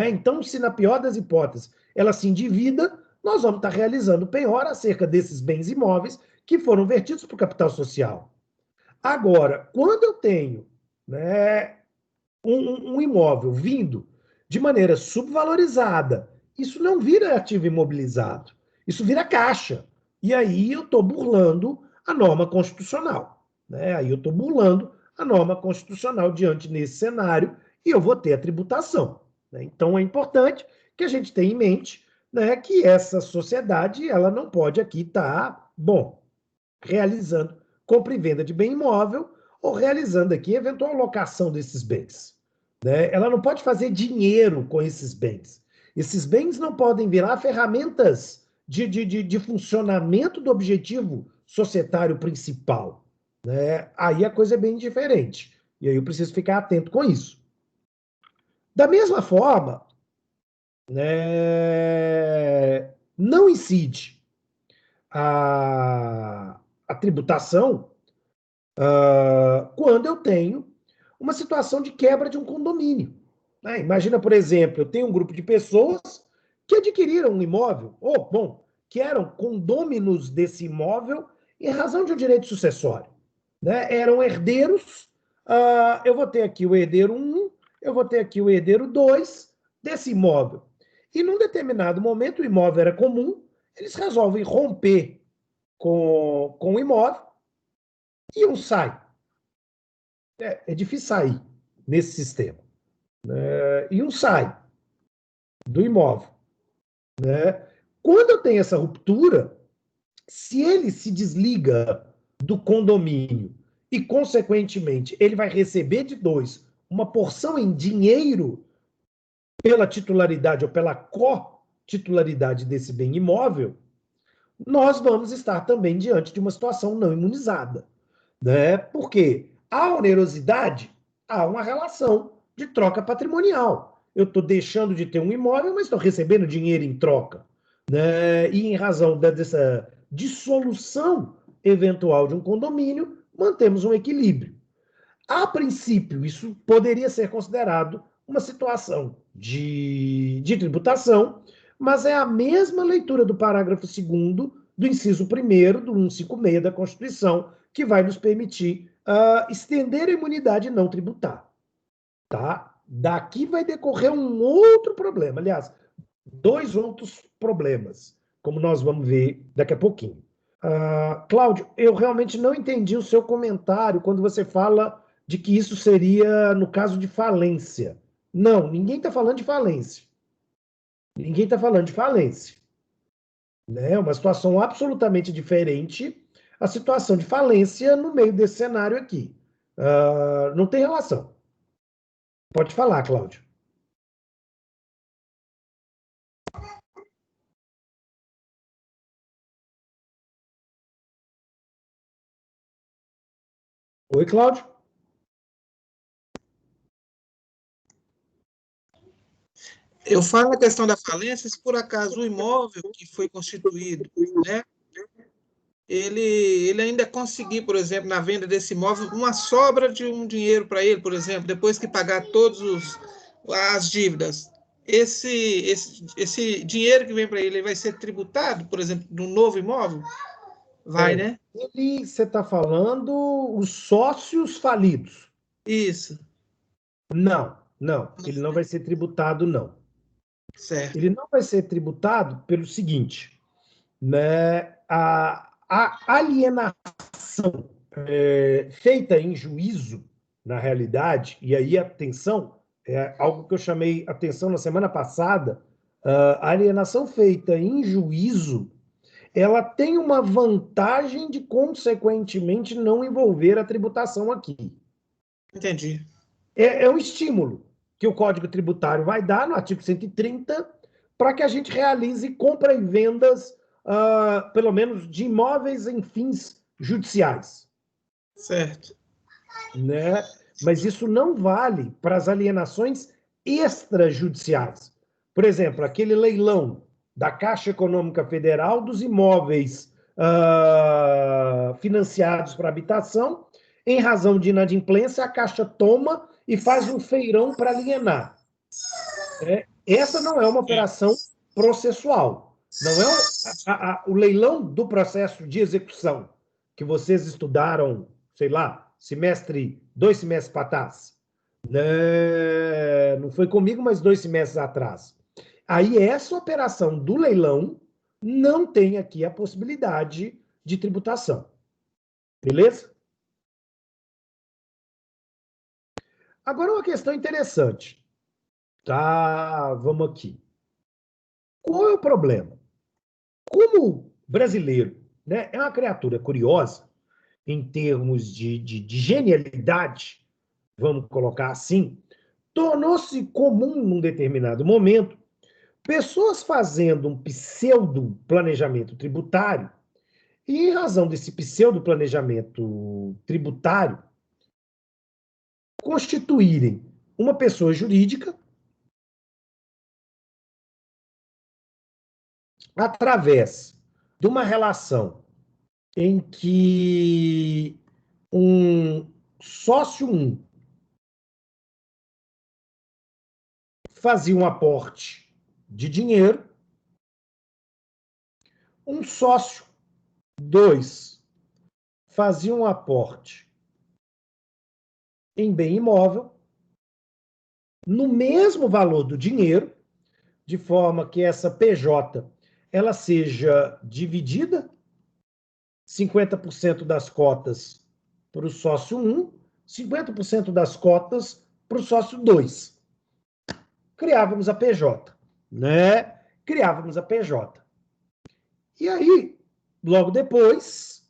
Então, se na pior das hipóteses ela se endivida, nós vamos estar realizando penhora acerca desses bens imóveis que foram vertidos para o capital social. Agora, quando eu tenho um imóvel vindo de maneira subvalorizada, isso não vira ativo imobilizado, isso vira caixa. E aí eu estou burlando a norma constitucional. Aí eu estou burlando a norma constitucional diante desse cenário e eu vou ter a tributação. Então é importante que a gente tenha em mente que essa sociedade ela não pode aqui estar, realizando compra e venda de bem imóvel ou realizando aqui eventual locação desses bens. Ela não pode fazer dinheiro com esses bens. Esses bens não podem virar ferramentas de funcionamento do objetivo societário principal. Aí a coisa é bem diferente. E aí eu preciso ficar atento com isso. Da mesma forma, não incide a tributação quando eu tenho uma situação de quebra de um condomínio. Imagina, por exemplo, eu tenho um grupo de pessoas que adquiriram um imóvel, que eram condôminos desse imóvel em razão de um direito sucessório. Eram herdeiros, eu vou ter aqui o herdeiro 1, eu vou ter aqui o herdeiro 2 desse imóvel. E num determinado momento, o imóvel era comum, eles resolvem romper com o imóvel e um sai. É difícil sair nesse sistema. E um sai do imóvel. Quando eu tenho essa ruptura, se ele se desliga do condomínio e, consequentemente, ele vai receber de 2 uma porção em dinheiro pela titularidade ou pela co-titularidade desse bem imóvel, nós vamos estar também diante de uma situação não imunizada. Porque a onerosidade há uma relação de troca patrimonial. Eu estou deixando de ter um imóvel, mas estou recebendo dinheiro em troca. E em razão dessa dissolução eventual de um condomínio, mantemos um equilíbrio. A princípio, isso poderia ser considerado uma situação de tributação, mas é a mesma leitura do parágrafo 2º do inciso 1º do 156 da Constituição que vai nos permitir estender a imunidade não tributar. Daqui vai decorrer um outro problema, aliás, 2 outros problemas, como nós vamos ver daqui a pouquinho. Cláudio, eu realmente não entendi o seu comentário quando você fala de que isso seria no caso de falência. Não, ninguém está falando de falência. Ninguém está falando de falência. É uma situação absolutamente diferente a situação de falência no meio desse cenário aqui. Não tem relação. Pode falar, Cláudio. Oi, Cláudio. Eu falo na questão da falência, se por acaso o imóvel que foi constituído, ele ainda conseguir, por exemplo, na venda desse imóvel, uma sobra de um dinheiro para ele, por exemplo, depois que pagar todas as dívidas, esse dinheiro que vem para ele vai ser tributado, por exemplo, de um novo imóvel? Vai, né? Você está falando os sócios falidos? Isso. Não, ele não vai ser tributado, não. Certo. Ele não vai ser tributado pelo seguinte, a alienação feita em juízo, na realidade, e aí, atenção, é algo que eu chamei atenção na semana passada, a alienação feita em juízo, ela tem uma vantagem de, consequentemente, não envolver a tributação aqui. Entendi. É um estímulo que o Código Tributário vai dar no artigo 130 para que a gente realize compra e vendas, pelo menos, de imóveis em fins judiciais. Certo. Né? Mas isso não vale para as alienações extrajudiciais. Por exemplo, aquele leilão da Caixa Econômica Federal dos imóveis financiados para habitação, em razão de inadimplência, a Caixa toma e faz um feirão para alienar. Essa não é uma operação processual. Não é o leilão do processo de execução que vocês estudaram, sei lá, dois semestres para trás. Não foi comigo, mas 2 semestres atrás. Aí essa operação do leilão não tem aqui a possibilidade de tributação. Beleza? Agora uma questão interessante. Tá, vamos aqui. Qual é o problema? Como brasileiro, né, é uma criatura curiosa em termos de genialidade, vamos colocar assim, tornou-se comum num determinado momento pessoas fazendo um pseudo planejamento tributário e, em razão desse pseudo planejamento tributário, constituírem uma pessoa jurídica através de uma relação em que um sócio 1 fazia um aporte de dinheiro, um sócio 2 fazia um aporte em bem imóvel, no mesmo valor do dinheiro, de forma que essa PJ ela seja dividida, 50% das cotas para o sócio 1, 50% das cotas para o sócio 2. Criávamos a PJ, né? Criávamos a PJ. E aí, logo depois,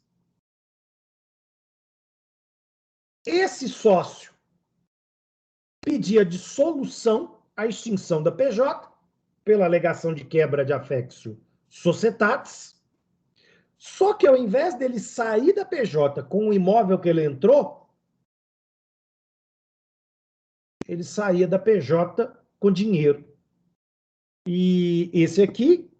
esse sócio pedia dissolução, a extinção da PJ, pela alegação de quebra de affectio societatis. Só que ao invés dele sair da PJ com o imóvel que ele entrou, ele saía da PJ com dinheiro. E esse aqui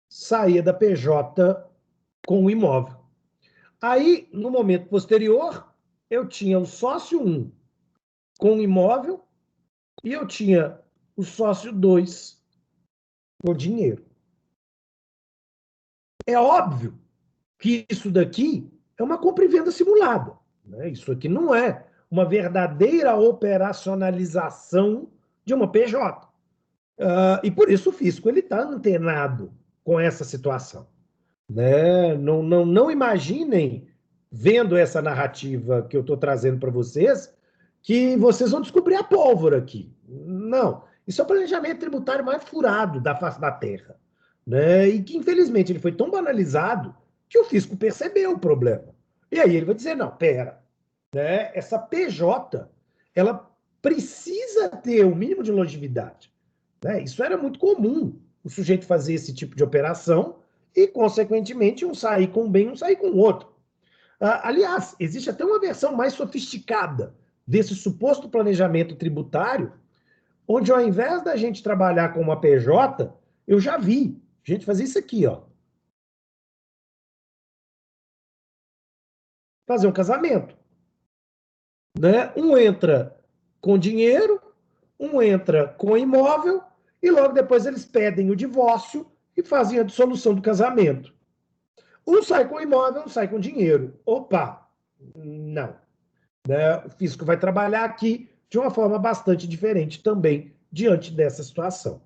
saía da PJ com o imóvel. Aí, no momento posterior, eu tinha o sócio 1 com o imóvel e eu tinha o sócio 2 com dinheiro. É óbvio que isso daqui é uma compra e venda simulada. Né? Isso aqui não é uma verdadeira operacionalização de uma PJ. E por isso o fisco está antenado com essa situação. Né? Não imaginem, vendo essa narrativa que eu estou trazendo para vocês, que vocês vão descobrir a pólvora aqui. Não. Isso é o planejamento tributário mais furado da face da Terra. Né? E que, infelizmente, ele foi tão banalizado que o fisco percebeu o problema. E aí ele vai dizer, não, pera, né? Essa PJ, ela precisa ter o mínimo de longevidade. Né? Isso era muito comum, o sujeito fazer esse tipo de operação e, consequentemente, um sair com um bem, um sair com o outro. Aliás, existe até uma versão mais sofisticada desse suposto planejamento tributário, onde ao invés da gente trabalhar com uma PJ, eu já vi gente fazer isso aqui, ó. Fazer um casamento. Né? Um entra com dinheiro, um entra com imóvel, e logo depois eles pedem o divórcio e fazem a dissolução do casamento. Um sai com imóvel, um sai com dinheiro. Opa, não. Né? O fisco vai trabalhar aqui de uma forma bastante diferente também diante dessa situação.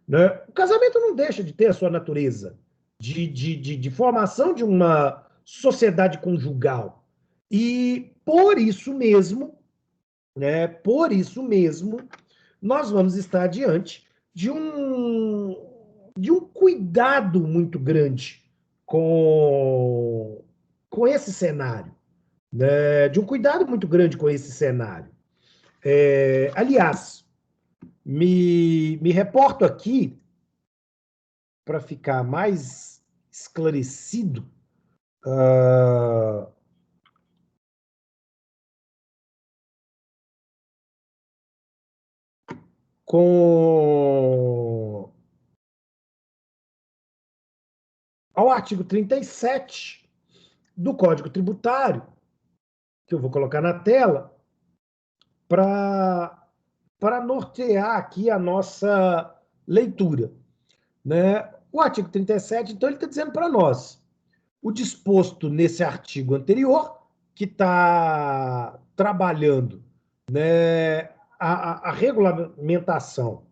Né? O casamento não deixa de ter a sua natureza de formação de uma sociedade conjugal. E por isso mesmo, né, por isso mesmo, nós vamos estar diante de de um cuidado muito grande com esse cenário, né? De um cuidado muito grande com esse cenário. Aliás, me reporto aqui para ficar mais esclarecido. Com ao artigo 37 do Código Tributário, que eu vou colocar na tela, para nortear aqui a nossa leitura, né? O artigo 37, então, ele está dizendo para nós o disposto nesse artigo anterior, que está trabalhando, né, a regulamentação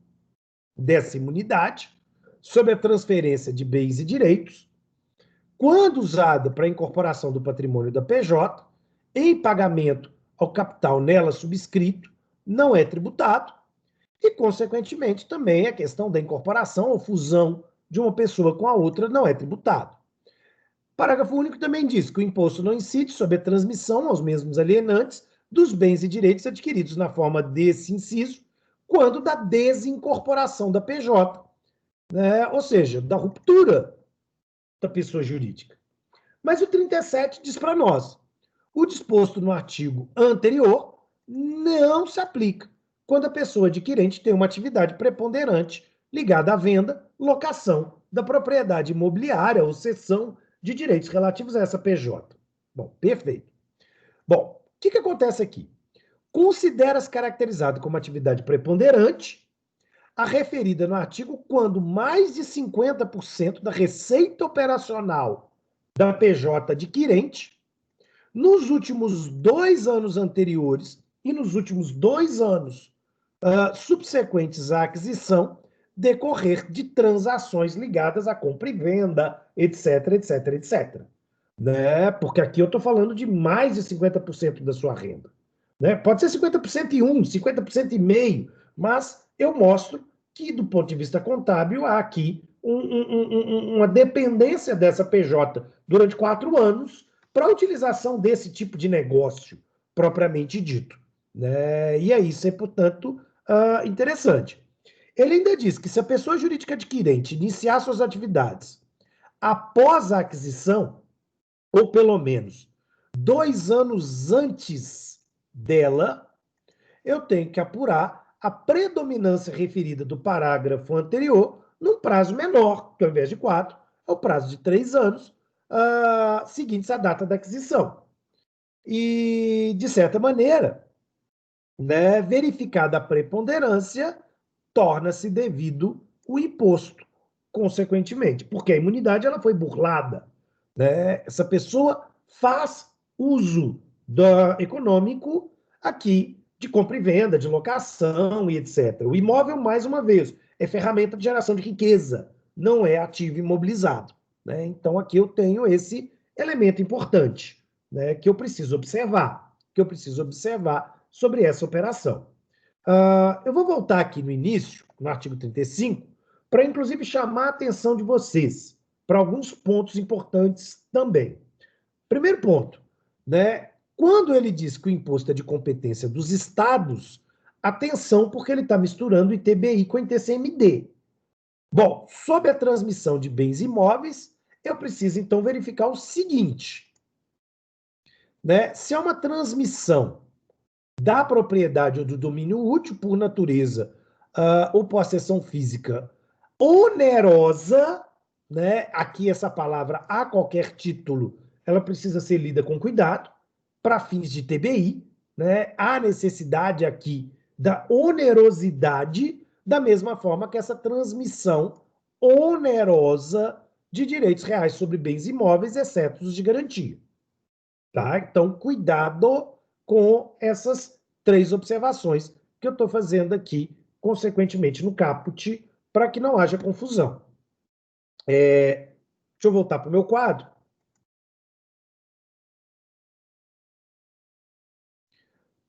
dessa imunidade sobre a transferência de bens e direitos, quando usada para a incorporação do patrimônio da PJ, em pagamento ao capital nela subscrito, não é tributado, e, consequentemente, também a questão da incorporação ou fusão de uma pessoa com a outra não é tributado. Parágrafo único também diz que o imposto não incide sobre a transmissão aos mesmos alienantes dos bens e direitos adquiridos na forma desse inciso, quando da desincorporação da PJ, né? Ou seja, da ruptura da pessoa jurídica. Mas o 37 diz para nós: o disposto no artigo anterior não se aplica quando a pessoa adquirente tem uma atividade preponderante ligada à venda, locação da propriedade imobiliária ou cessão de direitos relativos a essa PJ. Bom, perfeito. Bom, o que acontece aqui? Considera-se caracterizado como atividade preponderante a referida no artigo quando mais de 50% da receita operacional da PJ adquirente, nos últimos 2 anos anteriores e nos últimos 2 anos subsequentes à aquisição, decorrer de transações ligadas à compra e venda, etc, etc, etc. Né? Porque aqui eu estou falando de mais de 50% da sua renda. Né? Pode ser 50% e 1, 50% e meio, mas eu mostro que, do ponto de vista contábil, há aqui uma dependência dessa PJ durante 4 anos para a utilização desse tipo de negócio, propriamente dito. Né? E aí, isso é, portanto, interessante. Ele ainda diz que se a pessoa jurídica adquirente iniciar suas atividades após a aquisição, ou pelo menos 2 anos antes dela, eu tenho que apurar a predominância referida do parágrafo anterior num prazo menor, que ao invés de 4, é o prazo de 3 anos, seguintes à data da aquisição. E, de certa maneira, né, verificada a preponderância, torna-se devido o imposto, consequentemente, porque a imunidade ela foi burlada. Né? Essa pessoa faz uso econômico aqui de compra e venda, de locação e etc. O imóvel, mais uma vez, é ferramenta de geração de riqueza, não é ativo imobilizado. Né? Então, aqui eu tenho esse elemento importante, né, que eu preciso observar sobre essa operação. Eu vou voltar aqui no início, no artigo 35, para inclusive chamar a atenção de vocês para alguns pontos importantes também. Primeiro ponto, né? Quando ele diz que o imposto é de competência dos estados, atenção, porque ele está misturando o ITBI com o ITCMD. Bom, sobre a transmissão de bens imóveis, eu preciso então verificar o seguinte, né? Se é uma transmissão da propriedade ou do domínio útil por natureza ou possessão física onerosa, né? Aqui essa palavra a qualquer título, ela precisa ser lida com cuidado para fins de TBI, né? Há necessidade aqui da onerosidade, da mesma forma que essa transmissão onerosa de direitos reais sobre bens imóveis, exceto os de garantia. Tá? Então, cuidado com essas 3 observações que eu estou fazendo aqui, consequentemente, no caput, para que não haja confusão. Deixa eu voltar para o meu quadro.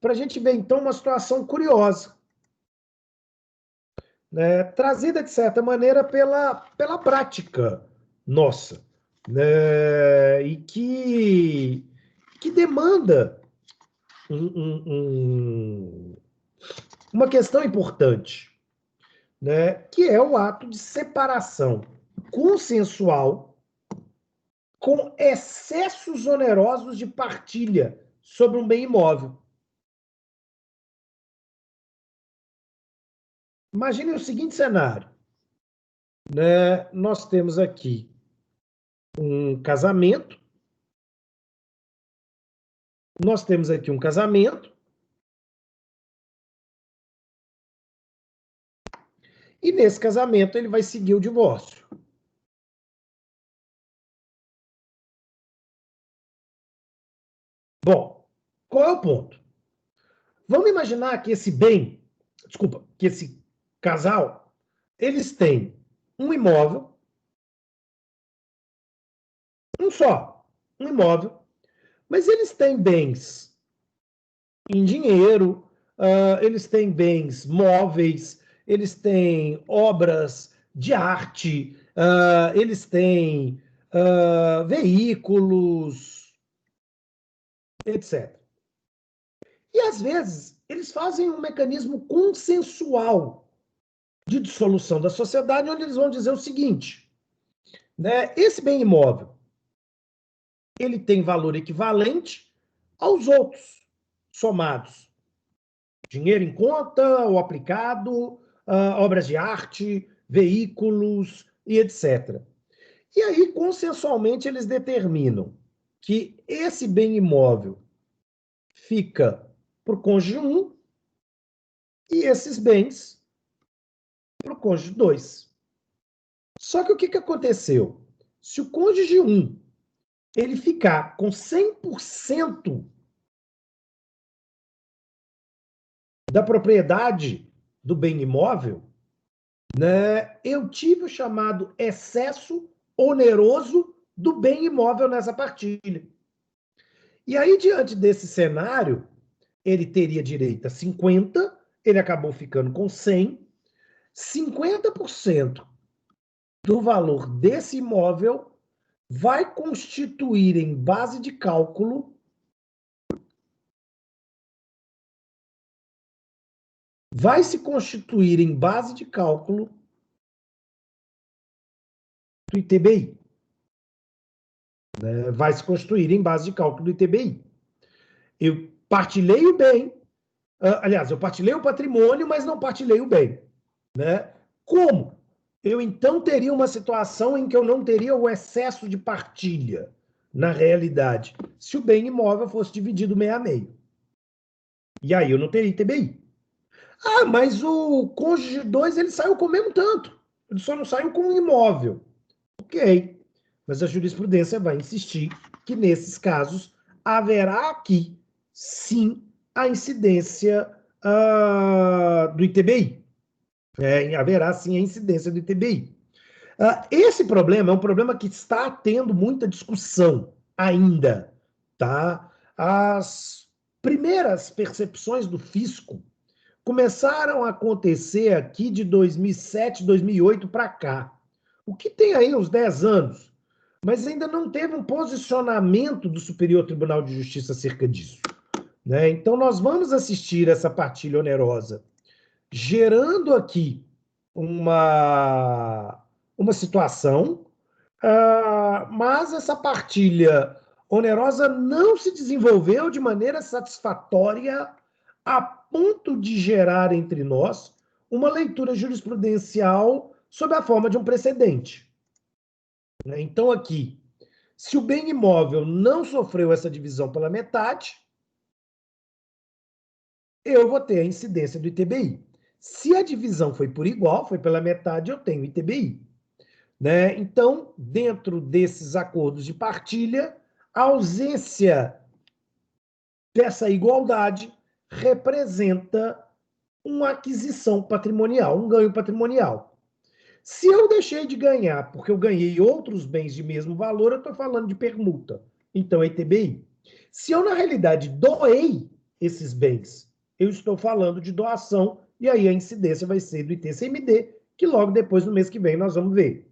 Para a gente ver, então, uma situação curiosa. né, trazida, de certa maneira, pela prática nossa, né, e que demanda uma questão importante, né, que é o ato de separação consensual com excessos onerosos de partilha sobre um bem imóvel. Imagine o seguinte cenário, né? Nós temos aqui um casamento, e nesse casamento ele vai seguir o divórcio. Bom, qual é o ponto? Vamos imaginar que que esse casal, eles têm um imóvel, um imóvel, mas eles têm bens em dinheiro, eles têm bens móveis, eles têm obras de arte, eles têm veículos, etc. E, às vezes, eles fazem um mecanismo consensual de dissolução da sociedade, onde eles vão dizer o seguinte, né, esse bem imóvel, ele tem valor equivalente aos outros somados. Dinheiro em conta ou aplicado, obras de arte, veículos e etc. E aí, consensualmente, eles determinam que esse bem imóvel fica para o cônjuge 1 e esses bens para o cônjuge 2. Só que o que aconteceu? Se o cônjuge 1 ele ficar com 100% da propriedade do bem imóvel, né, eu tive o chamado excesso oneroso do bem imóvel nessa partilha. E aí, diante desse cenário, ele teria direito a 50, ele acabou ficando com 100, 50% do valor desse imóvel vai constituir em base de cálculo vai se constituir em base de cálculo do ITBI. Né? Vai se constituir em base de cálculo do ITBI. Eu partilhei o bem, aliás, eu partilhei o patrimônio, mas não partilhei o bem. Né? Como? Eu então teria uma situação em que eu não teria o excesso de partilha, na realidade, se o bem imóvel fosse dividido meio a meio. E aí eu não teria ITBI. Ah, mas o cônjuge 2 ele saiu com o mesmo tanto. Ele só não saiu com um imóvel. Ok. Mas a jurisprudência vai insistir que, nesses casos, haverá aqui, sim, a incidência do ITBI. Haverá, sim, a incidência do ITBI. Esse problema é um problema que está tendo muita discussão ainda. Tá? As primeiras percepções do fisco começaram a acontecer aqui de 2007, 2008 para cá. O que tem aí uns 10 anos, mas ainda não teve um posicionamento do Superior Tribunal de Justiça acerca disso. Né? Então, nós vamos assistir essa partilha onerosa, gerando aqui uma situação, mas essa partilha onerosa não se desenvolveu de maneira satisfatória a ponto de gerar entre nós uma leitura jurisprudencial sob a forma de um precedente. Então, aqui, se o bem imóvel não sofreu essa divisão pela metade, eu vou ter a incidência do ITBI. Se a divisão foi por igual, foi pela metade, eu tenho ITBI. Né? Então, dentro desses acordos de partilha, a ausência dessa igualdade representa uma aquisição patrimonial, um ganho patrimonial. Se eu deixei de ganhar porque eu ganhei outros bens de mesmo valor, eu estou falando de permuta. Então, é ITBI. Se eu, na realidade, doei esses bens, eu estou falando de doação e aí a incidência vai ser do ITCMD, que logo depois, no mês que vem, nós vamos ver.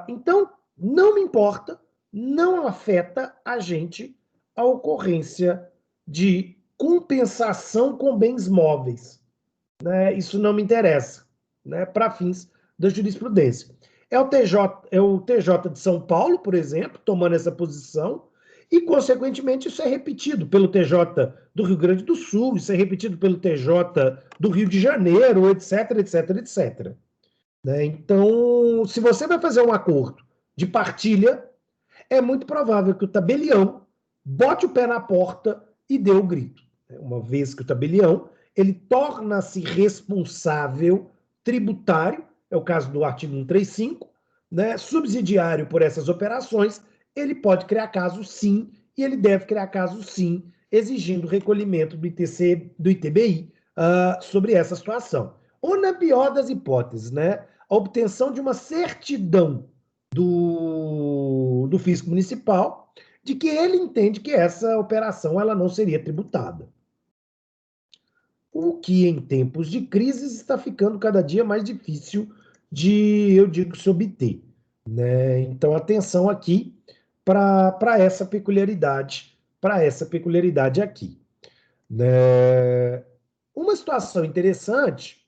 Então, não me importa, não afeta a gente a ocorrência de compensação com bens móveis. Né? Isso não me interessa, né? Para fins da jurisprudência. É o TJ de São Paulo, por exemplo, tomando essa posição, e, consequentemente, isso é repetido pelo TJ do Rio Grande do Sul, isso é repetido pelo TJ do Rio de Janeiro, etc, etc, etc. Né? Então, se você vai fazer um acordo de partilha, é muito provável que o tabelião bote o pé na porta e dê o grito. Uma vez que o tabelião ele torna-se responsável tributário, é o caso do artigo 135, né, subsidiário por essas operações, ele pode criar caso sim, e ele deve criar caso sim, exigindo recolhimento do ITBI sobre essa situação. Ou, na pior das hipóteses, né, a obtenção de uma certidão do fisco municipal de que ele entende que essa operação ela não seria tributada. O que, em tempos de crise, está ficando cada dia mais difícil de, eu digo, se obter. Né? Então, atenção aqui para essa peculiaridade aqui. Né? Uma situação interessante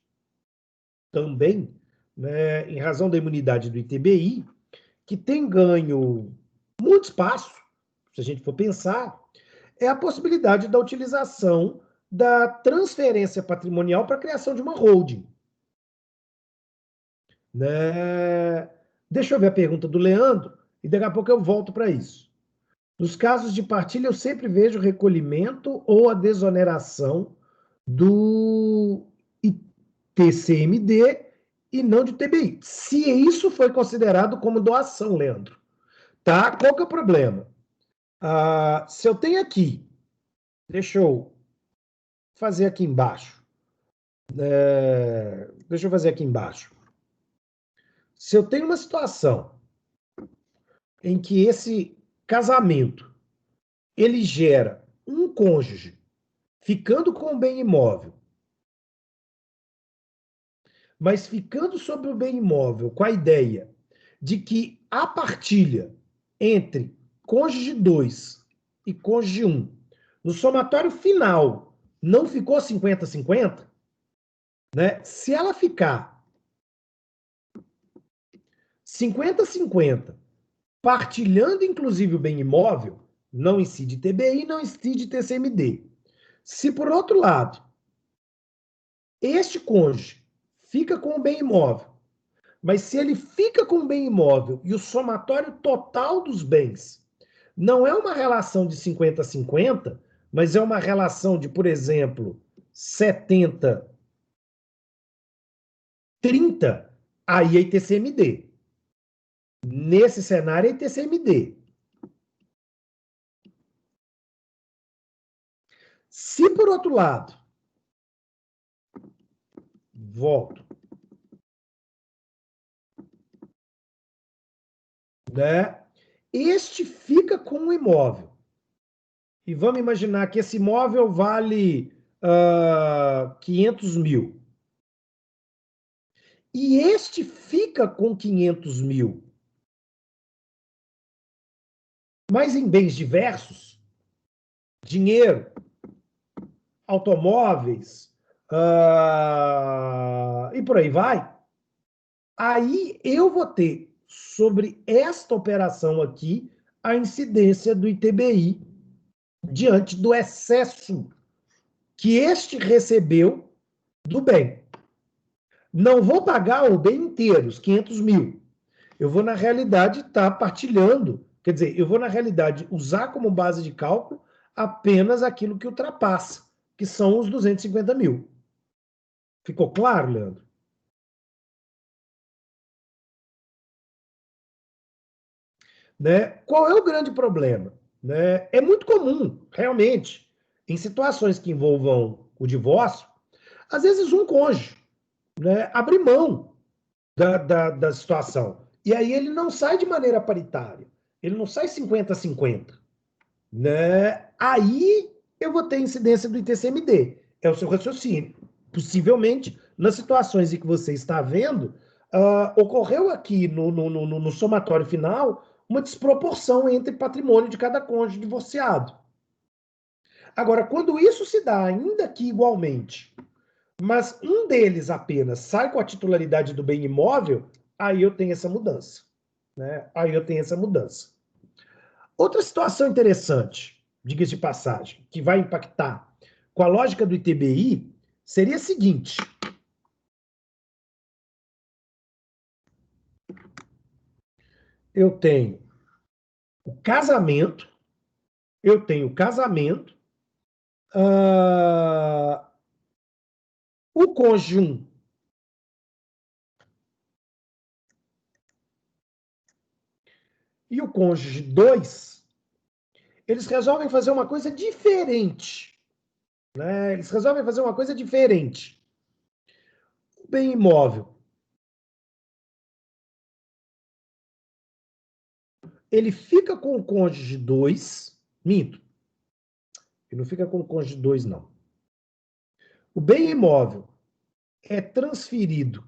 também, né, em razão da imunidade do ITBI, que tem ganho muito espaço, se a gente for pensar, é a possibilidade da utilização da transferência patrimonial para a criação de uma holding. Né? Deixa eu ver a pergunta do Leandro e daqui a pouco eu volto para isso. Nos casos de partilha, eu sempre vejo recolhimento ou a desoneração do ITCMD e não de TBI. Se isso foi considerado como doação, Leandro, tá? Qual que é o problema? Se eu tenho aqui, deixa eu fazer aqui embaixo. Deixa eu fazer aqui embaixo. Se eu tenho uma situação em que esse casamento ele gera um cônjuge ficando com o bem imóvel, mas ficando sobre o bem imóvel com a ideia de que a partilha entre cônjuge 2 e cônjuge 1, no somatório final, não ficou 50-50, né? Se ela ficar 50-50, partilhando inclusive o bem imóvel, não incide TBI, não incide TCMD. Se, por outro lado, este cônjuge fica com o bem imóvel, mas se ele fica com o bem imóvel e o somatório total dos bens não é uma relação de 50-50, mas é uma relação de, por exemplo, 70-30, aí é ITCMD. Nesse cenário é ITCMD. Se, por outro lado, volto, né? Este fica com o imóvel. E vamos imaginar que esse imóvel vale 500 mil. E este fica com 500 mil. Mas em bens diversos, dinheiro, automóveis, e por aí vai, aí eu vou ter sobre esta operação aqui a incidência do ITBI diante do excesso que este recebeu do bem. Não vou pagar o bem inteiro, os 500 mil. Eu vou, na realidade, estar partilhando. Quer dizer, eu vou, na realidade, usar como base de cálculo apenas aquilo que ultrapassa, que são os 250 mil. Ficou claro, Leandro? Né? Qual é o grande problema? Né? É muito comum, realmente, em situações que envolvam o divórcio, às vezes um cônjuge, né, abre mão da situação. E aí ele não sai de maneira paritária. Ele não sai 50-50. Né? Aí eu vou ter incidência do ITCMD. É o seu raciocínio. possivelmente, nas situações em que você está vendo, ocorreu aqui no somatório final uma desproporção entre patrimônio de cada cônjuge divorciado. Agora, quando isso se dá, ainda que igualmente, mas um deles apenas sai com a titularidade do bem imóvel, aí eu tenho essa mudança. Né? Aí eu tenho essa mudança. Outra situação interessante, diga-se de passagem, que vai impactar com a lógica do ITBI, seria a seguinte. Eu tenho o casamento, o cônjuge 1 e o cônjuge 2, eles resolvem fazer uma coisa diferente. Né? Eles resolvem fazer uma coisa diferente. O bem imóvel, ele fica com o cônjuge 2, minto. Ele não fica com o cônjuge 2, não. O bem imóvel é transferido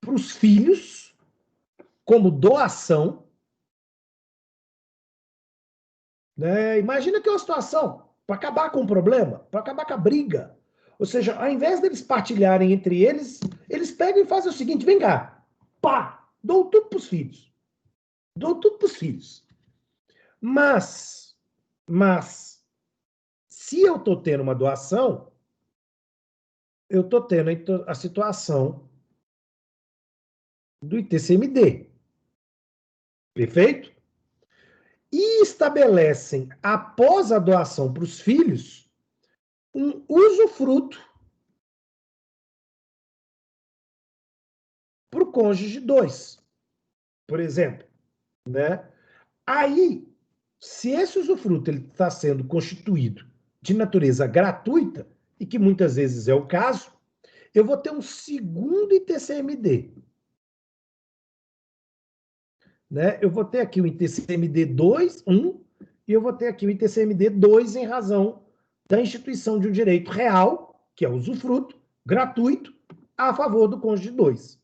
para os filhos como doação. Né? Imagina que é uma situação para acabar com o problema, para acabar com a briga. Ou seja, ao invés deles partilharem entre eles, eles pegam e fazem o seguinte: vem cá, pá, dou tudo para os filhos. Dou tudo para os filhos. Mas, se eu estou tendo uma doação, eu estou tendo a situação do ITCMD. Perfeito? E estabelecem, após a doação para os filhos, um usufruto para o cônjuge 2, por exemplo. Né? Aí, se esse usufruto está sendo constituído de natureza gratuita, e que muitas vezes é o caso, eu vou ter um segundo ITCMD. Né? Eu vou ter aqui o ITCMD 2, 1, e eu vou ter aqui o ITCMD 2 em razão da instituição de um direito real, que é o usufruto, gratuito, a favor do cônjuge 2.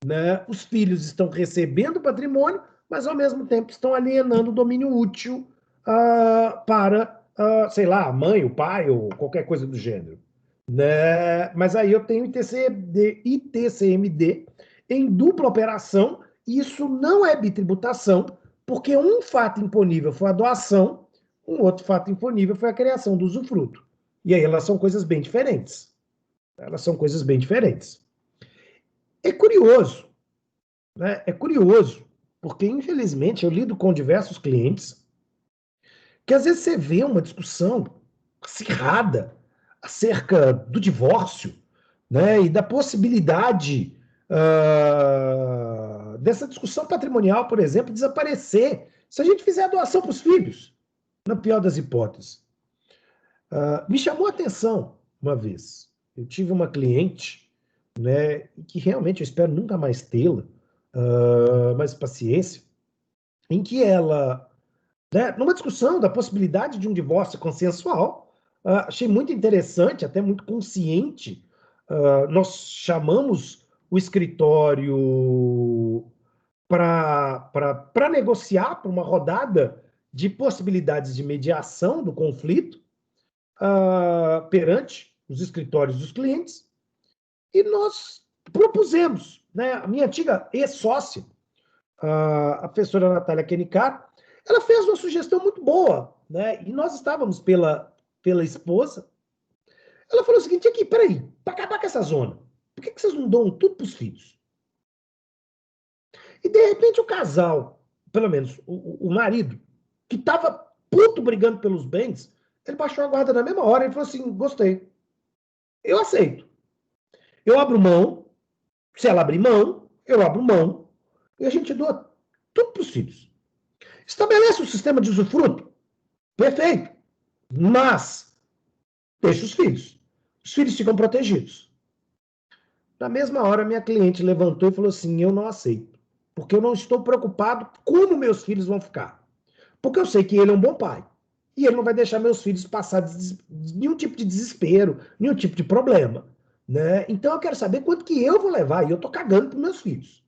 Né? Os filhos estão recebendo patrimônio, mas ao mesmo tempo estão alienando o domínio útil para, sei lá, a mãe, o pai ou qualquer coisa do gênero. Né? Mas aí eu tenho ITCMD em dupla operação. Isso não é bitributação, porque um fato imponível foi a doação, um outro fato imponível foi a criação do usufruto. E aí elas são coisas bem diferentes. Elas são coisas bem diferentes. É curioso, né? É curioso, porque infelizmente eu lido com diversos clientes que às vezes você vê uma discussão acirrada acerca do divórcio, né? E da possibilidade dessa discussão patrimonial, por exemplo, desaparecer se a gente fizer a doação para os filhos, na pior das hipóteses. Me chamou a atenção uma vez. Eu tive uma cliente, né, que realmente eu espero nunca mais tê-la, mas paciência, em que ela, né, numa discussão da possibilidade de um divórcio consensual, achei muito interessante, até muito consciente. Nós chamamos o escritório para negociar, para uma rodada de possibilidades de mediação do conflito perante os escritórios dos clientes, e nós propusemos, né, a minha antiga ex-sócia, a professora Natália Kenicar, ela fez uma sugestão muito boa, né, e nós estávamos pela esposa. Ela falou o seguinte: aqui, peraí, para acabar com essa zona, por que vocês não dão tudo para os filhos? E de repente o casal, pelo menos o marido, que estava puto brigando pelos bens, ele baixou a guarda na mesma hora e falou assim: gostei, eu aceito. Eu abro mão, se ela abrir mão, eu abro mão, e a gente doa tudo para os filhos. Estabelece um sistema de usufruto, perfeito, mas deixa os filhos. Os filhos ficam protegidos. Na mesma hora, minha cliente levantou e falou assim: eu não aceito, porque eu não estou preocupado como meus filhos vão ficar. Porque eu sei que ele é um bom pai. e ele não vai deixar meus filhos passar nenhum tipo de desespero, nenhum tipo de problema. Né? Então eu quero saber quanto que eu vou levar, e eu estou cagando para meus filhos.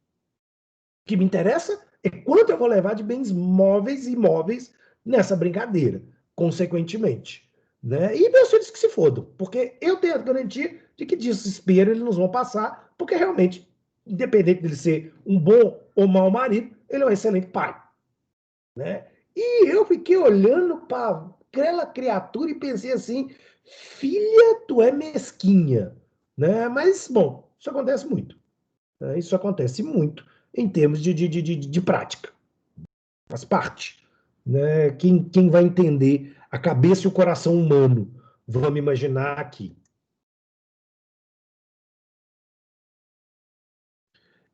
O que me interessa é quanto eu vou levar de bens móveis e imóveis nessa brincadeira, consequentemente. Né? E meus filhos que se fodam, porque eu tenho a garantia de que desespero eles não vão passar, porque realmente, independente dele ser um bom ou mau marido, ele é um excelente pai. Né? E eu fiquei olhando para aquela criatura e pensei assim, filha, tu é mesquinha. Né? Mas, bom, isso acontece muito. Né? Isso acontece muito em termos de prática. Faz parte. Né? Quem vai entender a cabeça e o coração humano, vamos imaginar aqui.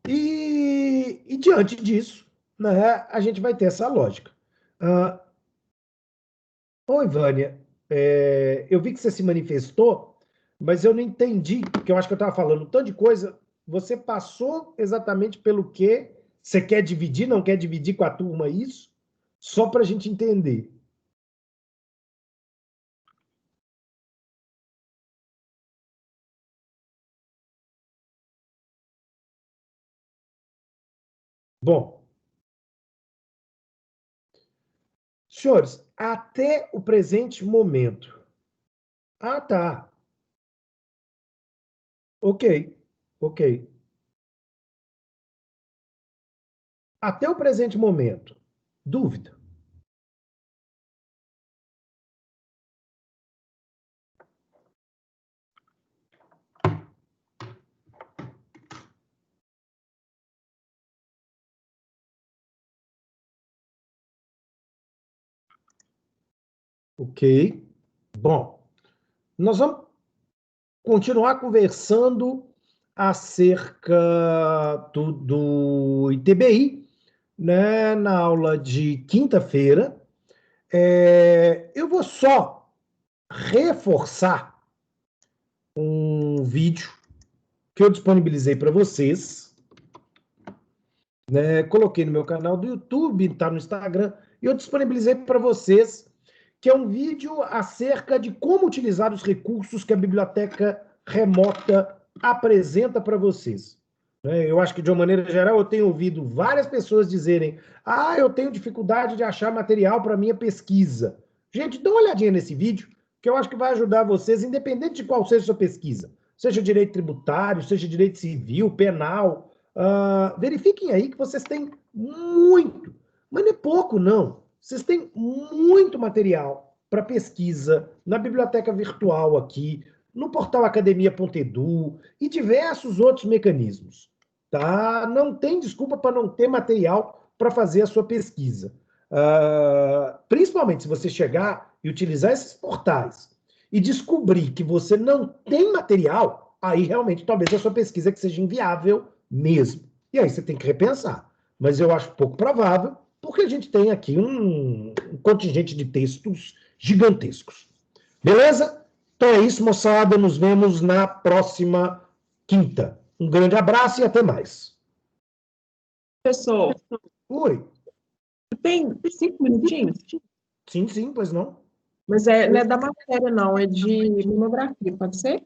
E diante disso, né, a gente vai ter essa lógica. Oi, Vânia, eu vi que você se manifestou, mas eu não entendi, porque eu acho que eu estava falando um tanto de coisa. Você passou exatamente pelo que você quer dividir, não quer dividir com a turma isso? Só para a gente entender. Bom, senhores, até o presente momento. Ah, tá. Ok, ok. Até o presente momento. Dúvida. Ok. Bom, nós vamos continuar conversando acerca do ITBI, né, na aula de quinta-feira. Eu vou só reforçar um vídeo que eu disponibilizei para vocês, né, coloquei no meu canal do YouTube, está no Instagram, e eu disponibilizei para vocês, que é um vídeo acerca de como utilizar os recursos que a biblioteca remota apresenta para vocês. Eu acho que, de uma maneira geral, eu tenho ouvido várias pessoas dizerem: ah, eu tenho dificuldade de achar material para minha pesquisa. Gente, dá uma olhadinha nesse vídeo, que eu acho que vai ajudar vocês, independente de qual seja a sua pesquisa. Seja direito tributário, seja direito civil, penal. Verifiquem aí que vocês têm muito, mas não é pouco, não. Vocês têm muito material para pesquisa na biblioteca virtual aqui, no portal academia.edu e diversos outros mecanismos. Tá? Não tem desculpa para não ter material para fazer a sua pesquisa. Principalmente se você chegar e utilizar esses portais e descobrir que você não tem material, aí realmente talvez a sua pesquisa que seja inviável mesmo. E aí você tem que repensar. Mas eu acho pouco provável, porque a gente tem aqui um contingente de textos gigantescos. Beleza? Então é isso, moçada. Nos vemos na próxima quinta. Um grande abraço e até mais. Professor, Oi. tem 5 minutinhos? Sim, sim, pois não. Mas não é da matéria, não, é de monografia, pode ser?